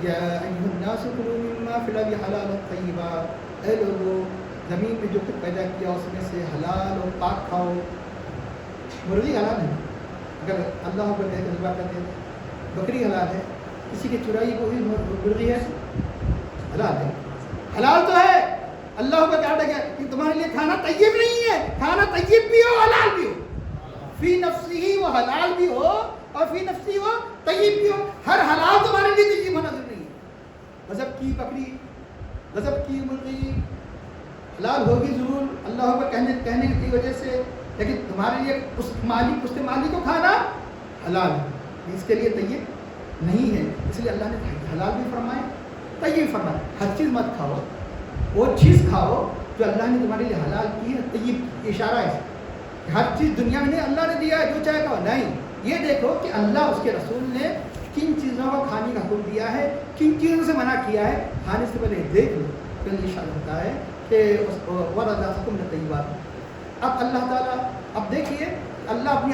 یا ایھا الناس کلوا مما فی الارض حلالا طیبا, اے لوگو زمین میں جو کچھ پیدا کیا اس میں سے حلال اور پاک کھاؤ. مرغی حلال ہے, اگر اللہ کو جذبہ کرتے ہیں. بکری حلال ہے, کسی کی چرائی کو بھی مرغی ہے, حلال ہے. حلال تو ہے, اللہ کو کہا گیا کہ تمہارے لیے کھانا طیب نہیں ہے, کھانا طیب بھی ہو حلال بھی ہو. فی نفسی وہ حلال بھی ہو اور فی نفسی وہ طیب بھی ہو. ہر حلال تمہارے لیے طیب ہونا ضروری ہے. غضب کی بکری, غضب کی مرغی حلال ہوگی ضرور اللہ کو کہنے کی وجہ سے, لیکن تمہارے لیے اس کے مالک کو کھانا حلال ہے, اس کے لیے طیب نہیں ہے. اس لیے اللہ نے حلال بھی فرمایا, طیب فرمایا. ہر چیز مت کھاؤ, وہ چیز کھاؤ جو اللہ نے تمہارے لیے حلال کی ہے. طیب اشارہ ہے کہ ہر چیز دنیا میں نہیں اللہ نے دیا ہے جو چاہے کھاؤ, نہیں. یہ دیکھو کہ اللہ اس کے رسول نے کن چیزوں کو کھانے کا حکم دیا ہے, کن چیزوں سے منع کیا ہے. کھانے سے پہلے دیکھ لو, پھر اشارہ ہوتا ہے کہ ورزقکم طیبات. اب اللہ تعالیٰ, اب دیکھیے اللہ اپنی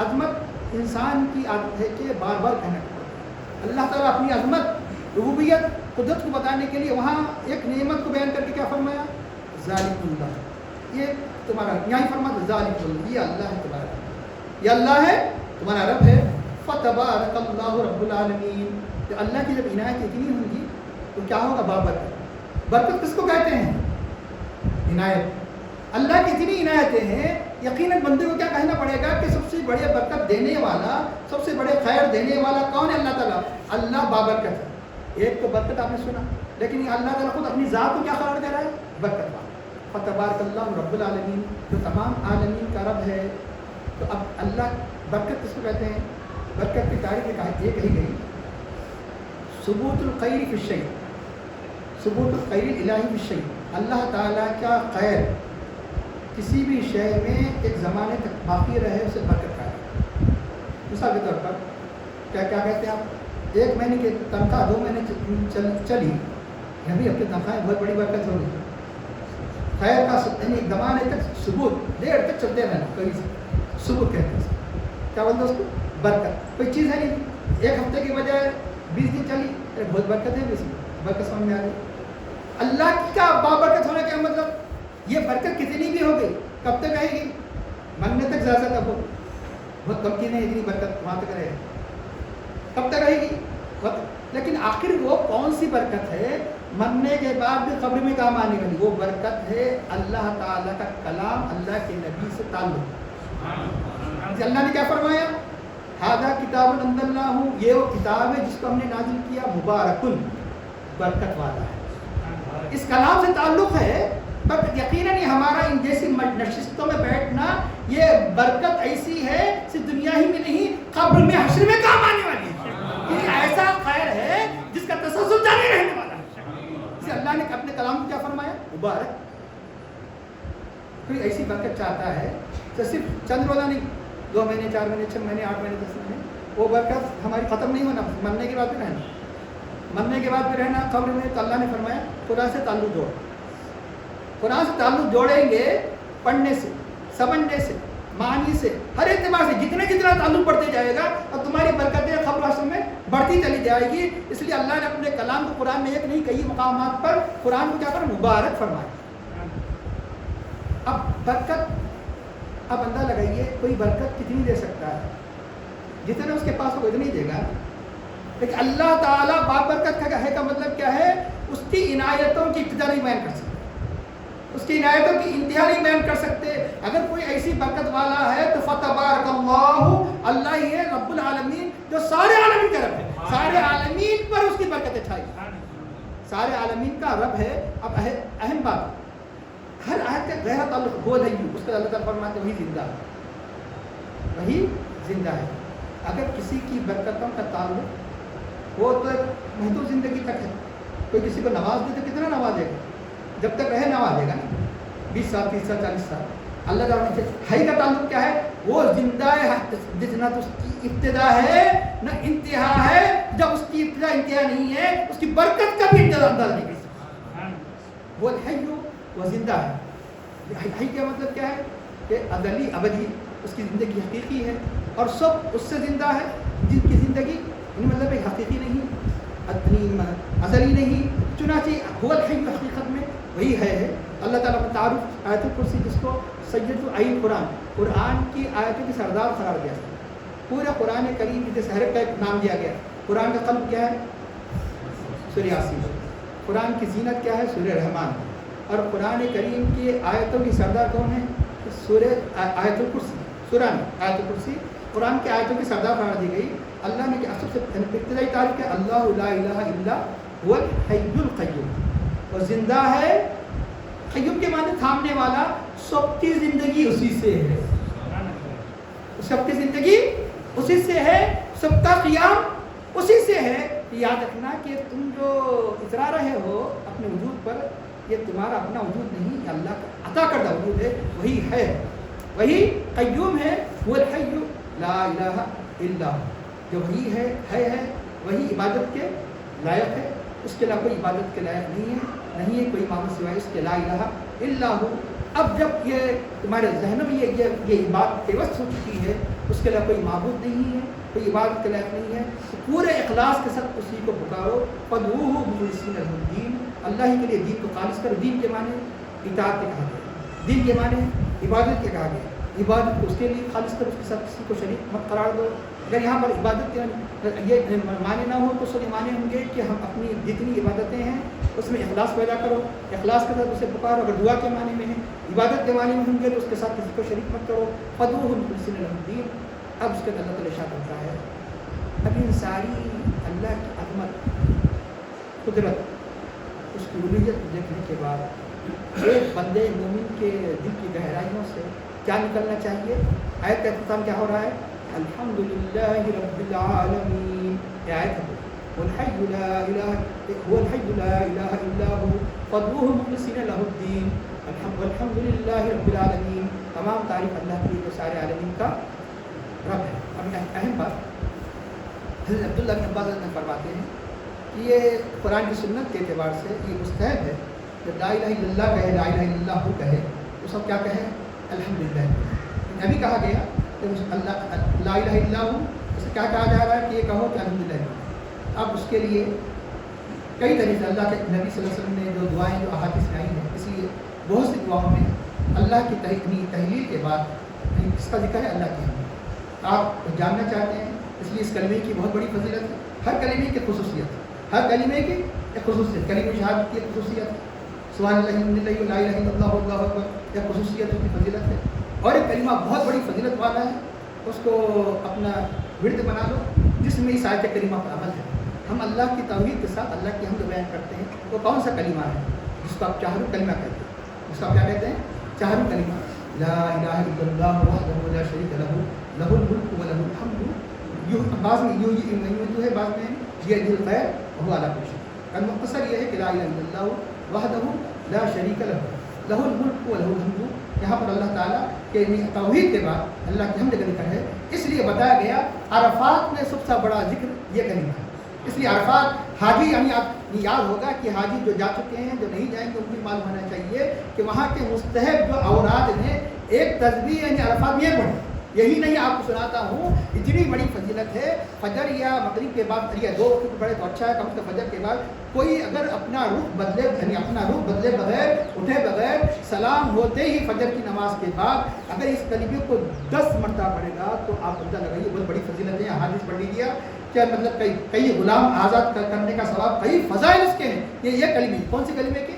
عظمت انسان کی عادت ہے کہ بار بار کہنا پڑتا ہے. اللہ تعالیٰ اپنی عظمت, ربوبیت, قدرت کو بتانے کے لیے وہاں ایک نعمت کو بیان کر کے کیا فرمایا, ذالک اللہ, یہ تمہارا, یہاں فرمایا ذالک اللہ, یہ اللہ ہے تمہارا, یہ اللہ ہے تمہارا رب ہے. فتبارک اللہ رب العالمین. تو اللہ کی جب عنایت اتنی ہوگی تو کیا ہوگا, بابرکت. برکت کس کو کہتے ہیں, عنایت. اللہ کی اتنی عنایتیں ہیں, یقیناً بندے کو کیا کہنا پڑے گا کہ سب سے بڑے برکت دینے والا, سب سے بڑے خیر دینے والا کون ہے, اللہ تعالیٰ. اللہ بابرکت ہے. ایک تو برکت آپ نے سنا, لیکن یہ اللہ تعالیٰ خود اپنی ذات کو کیا قرار دے رہا ہے, برکت والا. فتبارک اللہ رب العالمین, جو تمام عالمین کا رب ہے. تو اب اللہ برکت کس کو کہتے ہیں, برکت کی تعریف یہ کہی گئی, ثبوت الخیر فی الشیء, ثبوت الخیر الہی فی الشیء, اللہ تعالیٰ کا خیر کسی بھی شے میں ایک زمانے تک باقی رہے, اسے برکت کہا ہے. مثال کے طور پر کیا کہتے ہیں آپ, 1 مہینے کی تنخواہ 2 مہینے چلی, ابھی اپنی تنخواہیں بہت بڑی برکت ہوگی. خیر کا یعنی زمانے تک ثبوت دیر تک چلتے رہنا، کوئی ثبوت کہتے ہیں کیا بولتے ہیں اس کو؟ برکت. کوئی چیز ہے نہیں، ایک ہفتے کی بجائے 20 دن چلی، بہت برکت ہے اس میں، برکت سمجھ میں آ گئی. اللہ کا بابرکت ہونے کا مطلب یہ برکت کتنی بھی ہو گئی کب تک رہے گی؟ مرنے تک زیادہ تب ہو، بہت کم چیزیں اتنی برکت وہاں تک رہے گی، کب تک رہے گی؟ لیکن آخر وہ کون سی برکت ہے مرنے کے بعد بھی قبر میں کام آنے والی؟ وہ برکت ہے اللہ تعالیٰ کا کلام، اللہ کے نبی سے تعلق. اللہ نے کیا فرمایا؟ ھذا کتاب انزلناہ، یہ وہ کتاب ہے جس کو ہم نے نازل کیا، مبارکن، برکت والا ہے. اس کلام سے تعلق ہے، پر یقیناً ہمارا ان جیسی نشستوں میں بیٹھنا یہ برکت ایسی ہے صرف دنیا ہی میں نہیں، قبر میں حشر میں کام آنے والی ہے. یہ ایسا خیر ہے جس کا تسلسل جاری رہنے والا ہے. اسے اللہ نے اپنے کلام کو کیا فرمایا؟ مبارک. کوئی ایسی برکت چاہتا ہے تو صرف چند روزہ نہیں، 2 مہینے 4 مہینے 6 مہینے 8 مہینے 10 مہینے، وہ برکت ہماری ختم نہیں ہونا، مرنے کے بعد بھی رہنا. مرنے کے بعد بھی رہنا قبر میں. تو اللہ نے فرمایا قرآن سے تعلق جوڑ. قرآن سے تعلق جوڑیں گے پڑھنے سے، سمجھنے سے، معنی سے، ہر اعتبار سے جتنا تعلق بڑھتے جائے گا اور تمہاری برکتیں قبر حشر میں بڑھتی چلی جائے گی. اس لیے اللہ نے اپنے کلام کو قرآن میں ایک نہیں کئی مقامات پر قرآن کو کیا کر مبارک فرمایا. اب برکت، اب اندازہ لگائیے کوئی برکت کتنی دے سکتا ہے؟ جتنا اس کے پاس ہو اتنی دے گا. لیکن اللہ تعالیٰ بابرکت کا مطلب کیا ہے؟ اس کی عنایتوں کی ابتدا نہیں بیان کر سکتے، اس کی عنایتوں کی انتہا نہیں بیان کر سکتے. اگر کوئی ایسی برکت والا ہے تو فتبارک اللہ، اللہ ہی ہے رب العالمین جو سارے عالمین کا رب ہے، سارے عالمین پر اس کی برکت چھائی، سارے عالمین کا رب ہے. اب اہم بات، ہر آیت کا گہرا تعلق بول ہے، اس کا اللہ تعالیٰ فرماتے وہی زندہ ہے، وہی زندہ ہے. اگر کسی کی برکتوں کا تعلق وہ تو محدود زندگی تک ہے، کوئی کسی کو نواز دے تو کتنا نوازے گا؟ جب تک رہے نوازے گا نا، 20 سال 30 سال 40 سال. اللہ تعالیٰ سے ہائی کا تعلق کیا ہے؟ وہ زندہ ہے جتنا تو اس کی ابتدا ہے نہ انتہا ہے. جب اس کی ابتدا انتہا نہیں ہے اس کی برکت کا بھی اندازہ نہیں کر سکتا. وہ ہے جو وہ زندہ ہے. ہائی کا مطلب کیا ہے؟ کہ ازلی ابدی، اس کی زندگی حقیقی ہے اور سب اس سے زندہ ہے جن کی زندگی مطلب ایک حقیقی نہیں، ازلی نہیں. چنانچہ هو الحی حقیقت میں وہی ہے. اللہ تعالیٰ کا تعارف آیت الکرسی جس کو سید العین قرآن، قرآن کی آیتوں کی سردار قرار دیا. پورا قرآن کریم جیسے ہر ایک کا ایک نام دیا گیا. قرآن کا قلب کیا ہے؟ سورہ یاسین. قرآن کی زینت کیا ہے؟ سورہ رحمان. اور قرآن کریم کی آیتوں کی سردار کون ہے؟ سورہ آیت الکرسی. سورہ آیت الکرسی قرآن کی آیتوں کی سردار قرار دی گئی. اللہ نے کیا سب سے ابتدائی تعریف کیا؟ اللہ لا الہ الا هو الحی القیوم. اور زندہ ہے، قیوم کے معنی تھامنے والا. سب کی زندگی اسی سے ہے، سب کی زندگی اسی سے ہے، سب کا قیام اسی سے ہے. یاد رکھنا کہ تم جو اترا رہے ہو اپنے وجود پر، یہ تمہارا اپنا وجود نہیں، یہ اللہ کا عطا کردہ وجود ہے. وہی ہے، وہی قیوم ہے. وہ الحی لا الہ الا، جو وہی ہے وہی عبادت کے لائق ہے. اس کے علاوہ کوئی عبادت کے لائق نہیں ہے کوئی معبود سوائے اس کے لا الہ الا ہو. اب جب یہ تمہارے ذہنوں میں یہ بات پیوست ہو چکی ہے، اس کے علاوہ کوئی معبود نہیں ہے، کوئی عبادت کے لائق نہیں ہے، تو پورے اخلاص کے ساتھ اسی کو پکارو. فادعوہ مخلصین لہ الدین، اللہ ہی کے لیے دین کو خالص کرو. دین کے معنی اطاعت کے کہا گیا، دین کے معنی عبادت کے کہا گیا. عبادت کو اس کے لیے خالص کرو، اس کے ساتھ کسی کو شریک مت قرار دو. اگر یہاں پر عبادت کے یہ معنی نہ ہو تو اس کے معنی ہوں گے کہ ہم اپنی جتنی عبادتیں ہیں اس میں اخلاص پیدا کرو، اخلاص کے ساتھ اسے پکارو. اگر دعا کے معنی میں ہے، عبادت کے معنی میں ہوں گے تو اس کے ساتھ کسی کو شریک مت کرو. فادعوہ مخلصین لہ الدین. اب اس کے اللہ تعالیٰ ارشاد کرتا ہے، اب ان ساری اللہ کی عظمت، قدرت، اس کی الوہیت دیکھنے کے بعد ایک بندے مومن کے دل کی گہرائیوں سے کیا نکلنا چاہیے؟ آیت کا اختتام کیا ہو رہا ہے؟ الحمدللہ رب العالمین. یہ آیت ہے والحی لا الہ الا ہو فادعوہ مخلصین لہ الدین. الحمدللہ رب العالمین، تمام تعریف اللہ کے لیے جو سارے عالمین کا رب ہے. اب اہم بات، حضرت عبداللہ بن عباس فرماتے ہیں کہ یہ قرآن کی سنت کے اعتبار سے یہ مستحب ہے جب لا الہ الا اللہ کہے، لا الہ الا اللہ ہو کہے تو سب کیا کہے؟ الحمدللہ۔ ابھی کہا گیا کہ اللہ لا الہ الا ہو، اسے کیا کہا جا رہا ہے کہ یہ کہو کہ الحمدللہ۔ اب اس کے لیے کئی طریقے اللہ کے نبی صلی اللہ علیہ وسلم نے جو دعائیں جو احادیث میں آئی ہیں، اس لیے بہت سی دعاؤں میں اللہ کی تحلیل کے بعد اس کا ذکر ہے اللہ کی حمد۔ آپ جاننا چاہتے ہیں، اس لیے اس کلمے کی بہت بڑی فضیلت ہے۔ ہر کلمے کی خصوصیت ہے، ہر کلمے کی ایک خصوصیت، کلمہ شہادت کی ایک خصوصیت ہے، سبحان اللہ الحمدللہ لا الہ الا اللہ واللہ اکبر، ایک خصوصیت کی فضیلت ہے۔ اور ایک کلمہ بہت بڑی فضیلت والا ہے، اس کو اپنا ورد بنا لو، جس میں اس آیت کریمہ پر عمل ہے۔ ہم اللہ کی توحید کے ساتھ اللہ کی حمد بیان کرتے ہیں۔ وہ کون سا کلمہ ہے جس کو آپ چہاروں کلمہ کہتے ہیں؟ جس کو آپ کیا کہتے ہیں؟ چہاروں کلمہ، لا الہ الا اللہ وحدہ لا شریک لہ لہ الملک و لہ الحمد، بعض میں یوں ہے، بعض میں بیدہ الخیر وہو علی کل شیء۔ مختصر یہ ہے کہ لا الہ الا اللہ وحدہ لا شریک لہ لہ الملک و لہ الحمد۔ یہاں پر اللہ تعالیٰ کے توحید کے بعد اللہ کی حمد کا ذکر ہے، اس لیے بتایا گیا عرفات میں سب سے بڑا ذکر یہ کلمہ ہے۔ اس لیے عرفات حاجی، یعنی آپ یاد ہوگا کہ حاجی جو جا چکے ہیں، جو نہیں جائیں گے، ان کو معلوم ہونا چاہیے کہ وہاں کے مستحب جو اوراد ہیں، ایک تسبیح یعنی عرفات میں پڑھیں۔ یہی نہیں آپ کو سناتا ہوں، اتنی بڑی فضیلت ہے، فجر یا مغرب کے بعد یا دو وقت پڑھے تو اچھا ہے، کم سے کم فجر کے بعد کوئی اگر اپنا رخ بدلے، یعنی اپنا رخ بدلے بغیر، اٹھے بغیر، سلام ہوتے ہی فجر کی نماز کے بعد اگر اس کلمے کو 10 مرتبہ پڑھے گا تو آپ اندازہ لگائیے بہت بڑی فضیلت ہے۔ حدیث پڑھ لیجیے کیا مطلب، کئی غلام آزاد کرنے کا ثواب، کئی فضائل اس کے ہیں۔ یہ کلمے کون سے کلمے کے؟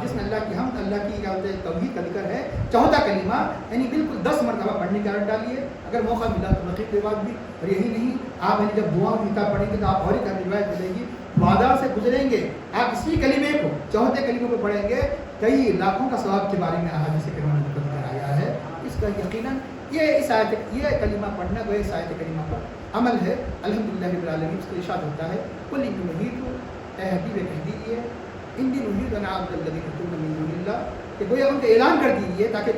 جس میں اللہ کی حمد، اللہ کی توحید کا ذکر ہے۔ چوتھا کلمہ یعنی بالکل 10 مرتبہ پڑھنے کی عادت ڈالیے، اگر موقع ملا تو نقیب کے بعد بھی۔ اور یہی نہیں، آپ یعنی جب دعا کی کتاب پڑھیں گے تو آپ اور ایک روایت ملے گی، وعدہ سے گزریں گے، آپ اسی کلمے کو، چوتھے کلمے کو پڑھیں گے، کئی لاکھوں کا ثواب کے بارے میں احادیث کرام میں ذکر آیا ہے۔ اس کا یقیناً یہ کلمہ پڑھنا وہ اس آیت کریمہ پر عمل ہے۔ الحمدللہ رب العالمین، اس کو ارشاد ہوتا ہے قل انی نہیت، اے حبیب کہہ دیجیے، انی نہیت ان اعبد الذین تدعون من دون اللہ، کہ گویا ان کو اعلان کر دیجیے تاکہ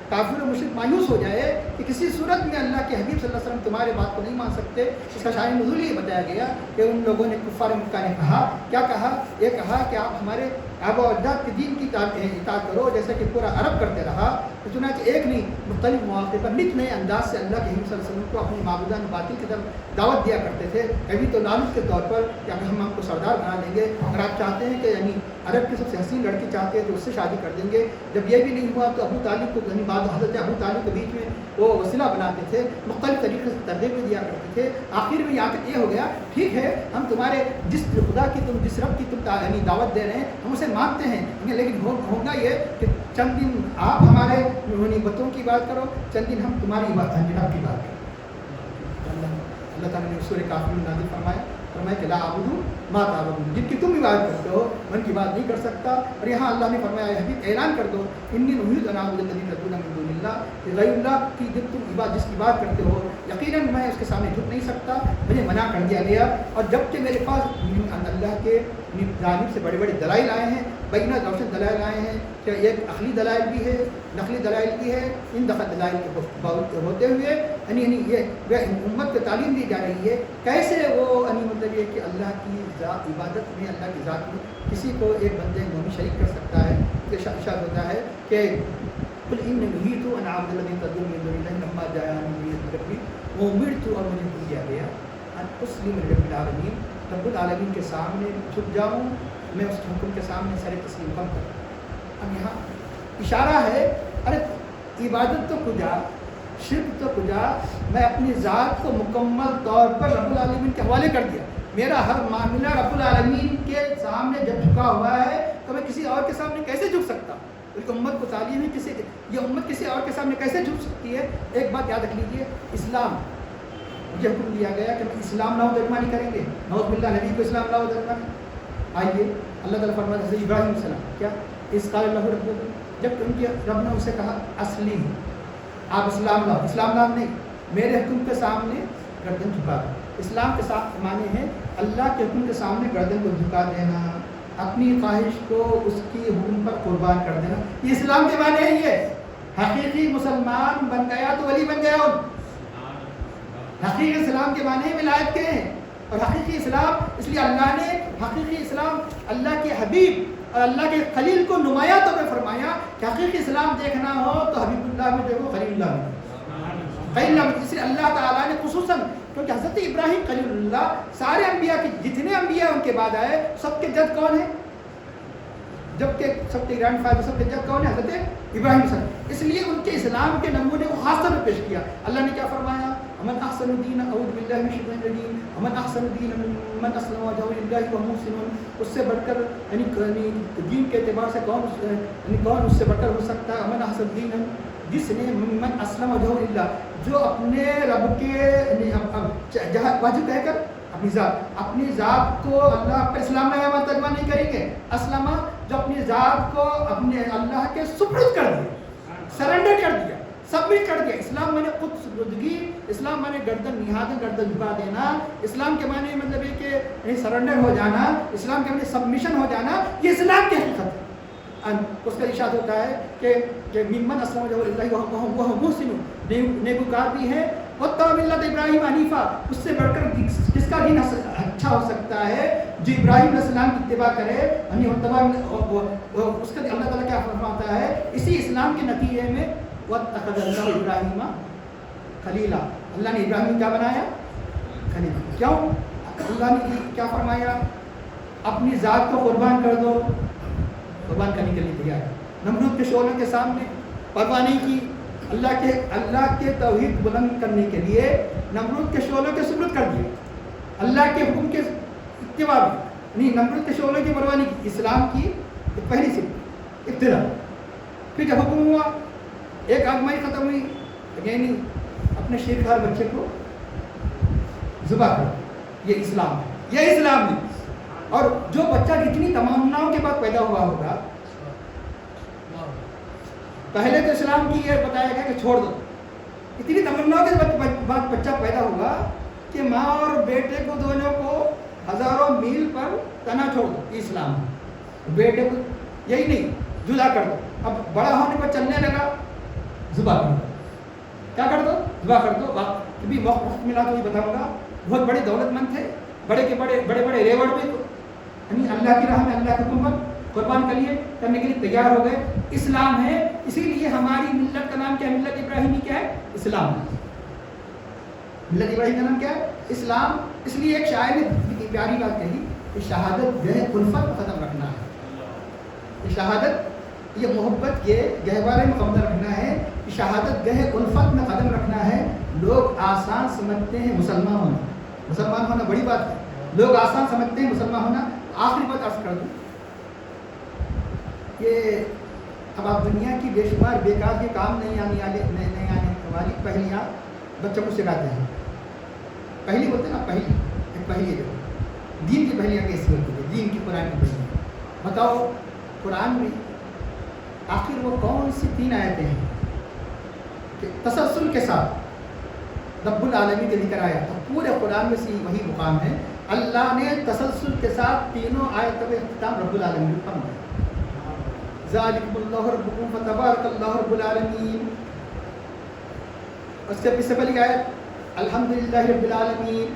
کافر و مشرک مایوس ہو جائے کہ کسی صورت میں اللہ کے حبیب صلی اللہ علیہ وسلم تمہارے بات کو نہیں مان سکتے۔ اس کا شان نزول یہ بتایا گیا کہ ان لوگوں نے، کفار مکہ نے کہا، کیا کہا؟ یہ کہا کہ آپ ہمارے آبا و اجداد کے دین کی اطاعت کرو جیسا کہ پورا عرب کرتے رہا۔ تو چنانچہ ایک نہیں، مختلف مواقع پر نت نئے انداز سے اللہ کے حبیب صلی اللہ علیہ وسلم کو اپنی معبودان باطل کی طرف دعوت دیا کرتے تھے، کبھی تو لالچ کے طور پر یا کہ ہم کو سردار بنا لیں گے، اگر آپ چاہتے ہیں کہ یعنی عرب کی سب سے حسین لڑکی چاہتے ہیں تو اس سے شادی کر دیں گے۔ جب یہ بھی نہیں ہوا تو ابو طالب کو، یعنی بعد حضرت ابو طالب کے بیچ میں وہ وسیلہ بناتے تھے، مختلف طریقے سے ترغیب دیا کرتے تھے۔ آخر میں یہاں تک یہ ہو گیا، ٹھیک ہے ہم تمہارے جس خدا کی تم، جس رب کی تم یعنی دعوت دے رہے ہیں ہم اسے مانتے ہیں، لیکن ہوگا یہ کہ چند دن آپ ہمارے بتوں کی بات کرو، چند دن ہم تمہاری بات رب کی بات کرو۔ اللہ تعالیٰ نے سورہ کافر میں نازل فرمایا کہ لا اعبد ما تعبدون، جن کی تم عبادت کرتے ہو میں ان کی بات نہیں کر سکتا۔ اور یہاں اللہ نے فرمایا ہے حبیب اعلان کر دو، انی نہیت ان اعبد الذین تدعون من دون اللہ، کہ غیر اللہ کی جب تم جس کی بات کرتے ہو یقیناً میں اس کے سامنے جھک نہیں سکتا، مجھے منع کر دیا گیا۔ اور جبکہ میرے پاس اللہ کے جانب سے بڑے بڑے دلائل آئے ہیں، بینہ روشن دلائل آئے ہیں، کہ ایک عقلی دلائل بھی ہے، نقلی دلائل بھی ہے، ان دفعہ دلائل کے ہوتے ہوئے یعنی یہ امت کو تعلیم دی جا رہی ہے کیسے وہ یعنی مطلب یہ کہ اللہ کی عبادت میں، اللہ کی ذات میں کسی کو ایک بندے مومن شریک کر سکتا ہے۔ ارشاد ہوتا ہے کہ قل انی نہیت ان اعبد الذین تدعون من دون اللہ لما جاءنی ربی وامرت، اور مجھے حکم دیا گیا ان اسلم لرب العالمین، رب العالمین کے سامنے جھک جاؤں، میں اس حکم کے سامنے سر تسلیم کم کروں۔ اب یہاں اشارہ ہے، ارے عبادت تو کجا، شرک تو کجا، میں اپنی ذات کو مکمل طور پر رب العالمین کے حوالے کر دیا۔ میرا ہر معاملہ رب العالمین کے سامنے جب جھکا ہوا ہے تو میں کسی اور کے سامنے کیسے جھک سکتا؟ ایک امت کو تعلیم ہے، یہ امت کسی اور کے سامنے کیسے جھک سکتی ہے؟ ایک بات یاد رکھ لیجیے، اسلام، مجھے حکم دیا گیا کہ میں اسلام لاؤ ترجمہ نہیں کریں گے، نعوذ باللہ نبی کو اسلام لاؤ ترجمہ نہیں۔ آئیے اللہ تعالیٰ فرماتا ہے ابراہیم علیہ السلام کیا اس قال اللہ رب، جب ان کے رب نے اسے کہا اسلم، آپ اسلام لاؤ، اسلام نام نہیں، میرے حکم کے سامنے گردن جھکا دو۔ اسلام کے ساتھ معنی ہے اللہ کے حکم کے سامنے گردن کو جھکا دینا، اپنی خواہش کو اس کی حکم پر قربان کر دینا، یہ اسلام کے معنی ہے۔ یہ حقیقی مسلمان بن گیا تو ولی بن گیا۔ حقیقی اسلام کے معنی ولایت کے ہیں، اور حقیقی اسلام اس لیے اللہ نے حقیقی اسلام اللہ کے حبیب اور اللہ کے خلیل کو نمایاں طور پہ فرمایا کہ حقیقی اسلام دیکھنا ہو تو حبیب اللہ میں دیکھو، خلیل اللہ میں خلیل اللہ میں. اس لیے اللہ تعالیٰ نے خصوصاً، کیونکہ حضرت ابراہیم خلیل اللہ سارے انبیاء کے جتنے انبیاء ان کے بعد آئے سب کے جد کون ہے؟ جبکہ سب کے گرینڈ فادر، سب کے جد کون ہے؟ حضرت ابراہیم صاحب. اس لیے ان کے اسلام کے نمونے کو خاص طور پہ پیش کیا. اللہ نے کیا فرمایا؟ من احسن الدین، اعوذ باللہ من الشیطان الرجیم، من احسن الدین من اسلم وجهه للہ وهو محسن. اس سے بڑھ کر یعنی دین کے اعتبار سے کون اس سے بڑھ کر ہو سکتا ہے؟ من احسن الدین، جس نے من اسلم وجهه للہ، جو اپنے رب کے وجہ کہہ کر اپنی ذات کو اللہ پر اسلام میں ترجمہ نہیں کریں گے. اسلم، جو اپنی ذات کو اپنے اللہ کے سپرد کر دیا، سرنڈر کر دیا، سبمٹ کر دیا. اسلام میں نے خود سپردگی، اسلام میں نے گردن نہاد، گردن جھکا دینا. اسلام کے معنی مطلب ہے کہ سرنڈر ہو جانا، اسلام کے معنی سبمیشن ہو جانا. یہ اسلام کی حقیقت ہے. اس کا ارشاد ہوتا ہے کہ ممن اسلم وجهه للہ وهو محسن، نیکوکار بھی ہے. واتبع ملت ابراہیم حنیفا، اس سے بڑھ کر کس کا دین اچھا ہو سکتا ہے؟ جو ابراہیم علیہ السلام کی اتباع کرے. اس کا اللہ تعالیٰ کیا فرماتا ہے؟ اسی اسلام کے نتیجے میں واتخذ اللہ ابراہیم خلیلا، اللہ نے ابراہیم کیا بنایا؟ خلیل. کیوں؟ اللہ نے کیا فرمایا؟ اپنی ذات کو قربان کر دو. قربان کرنے کے لیے تیار. نمرود کے شعلوں کے سامنے پرواہ نہیں کی. اللہ کے توحید بلند کرنے کے لیے نمرود کے شعلوں کے سپرد کر دیے. اللہ کے حکم کے اتباع میں نہیں، نمرود کے شعلوں کی پرواہ نہیں کی. اسلام کی پہلی صفت ابتدا. پھر جب حکم ہوا، ایک آزمائی ختم ہوئی، یعنی اپنے شیر خار بچے کو ذبح کرو. یہ اسلام ہے، یہ اسلام ہے. اور جو بچہ جتنی تمناؤں کے بعد پیدا ہوا ہوگا، پہلے تو اسلام کی یہ بتایا گیا کہ چھوڑ دو. اتنی تمناؤں کے بعد بچہ پیدا ہوگا کہ ماں اور بیٹے کو دونوں کو ہزاروں میل پر تنا چھوڑ دو. اسلام بیٹے کو یہی نہیں، جدا کر دو. اب بڑا ہونے پر چلنے لگا، ذبح کر دو. کیا کر دو؟ ذبح کر دو. کبھی وقت ملا تو یہ بتاؤں گا. بہت بڑے دولت مند تھے، بڑے بڑے ریوڑ بھی اللہ کی راہ میں اللہ کے حکم پر قربان کرنے کے لیے تیار ہو گئے. اسلام ہے. اسی لیے ہماری ملت کا نام کیا ہے؟ ملت ابراہیمی کیا ہے؟ اسلام. ملت ابراہیم کا نام کیا ہے؟ اسلام. اس لیے ایک شاعر نے پیاری بات کہی کہ شہادت گہ الفت ختم رکھنا ہے. یہ شہادت، یہ محبت کے گہوارے میں قبضہ رکھنا ہے. شہادت گہ الفت میں قدم رکھنا ہے. لوگ آسان سمجھتے ہیں مسلمان ہونا. مسلمان ہونا بڑی بات ہے. لوگ آسان سمجھتے ہیں مسلمان ہونا. آخری بات عرض کر دوں کہ اب آپ دنیا کی بے شمار بیکار کے کام نہیں آنے والی پہلیاں بچوں کو سکھاتے ہیں. پہلی بولتے ہیں نا، پہلی دیکھو دین کی پہلیاں کیسی ہوتی ہے؟ دین کی قرآن کی پہلیاں. بتاؤ قرآن میں آخر وہ کون سی 3 آیتیں ہیں کہ تسلسل کے ساتھ رب العالمین کے ذکر آیا؟ تو پورے قرآن میں سے وہی مقام ہے. اللہ نے تسلسل کے ساتھ تینوں آیتوں کا اختتام رب العالمین پر فرمایا. ذالکم اللہ ربکم فتبارک اللہ رب العالمین. اس سے پہلی آیت الحمدللہ رب العالمین.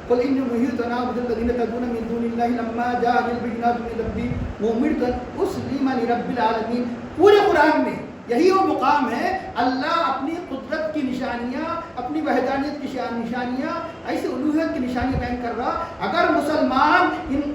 قل انی نہیت ان اعبد الذین تدعون من دون اللہ لما جاءنی البینات من ربی وامرت ان اسلم لرب العالمین. پورے قرآن میں یہی وہ مقام ہے. اللہ اپنی قدرت کی نشانیاں، اپنی وحدانیت کی نشانیاں، ایسے الوہیت کی نشانیاں بیان کر رہا. اگر مسلمان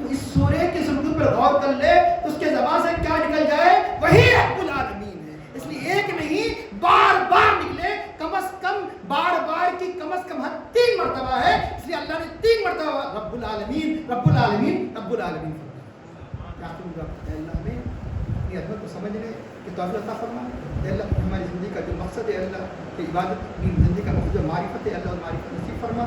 اس سورہ کے ضرورت پر غور کر لے تو اس کے زبان سے کیا نکل جائے؟ وہی رب العالمین ہے. اس لیے ایک نہیں، بار بار نکلے. کم از کم بار کی کم از کم حد 3 مرتبہ ہے. اس لیے اللہ نے 3 مرتبہ رب العالمین رب العالمین رب العالمین فرمایا. اللہ میں اپنی عظمت کو سمجھنے کہ توفیق عطا فرما. اے اللہ ہماری زندگی کا جو مقصد ہے، اللہ کی عبادت، زندگی کا مقصد معرفت ہے، اللہ اور معرفت نصیب فرما.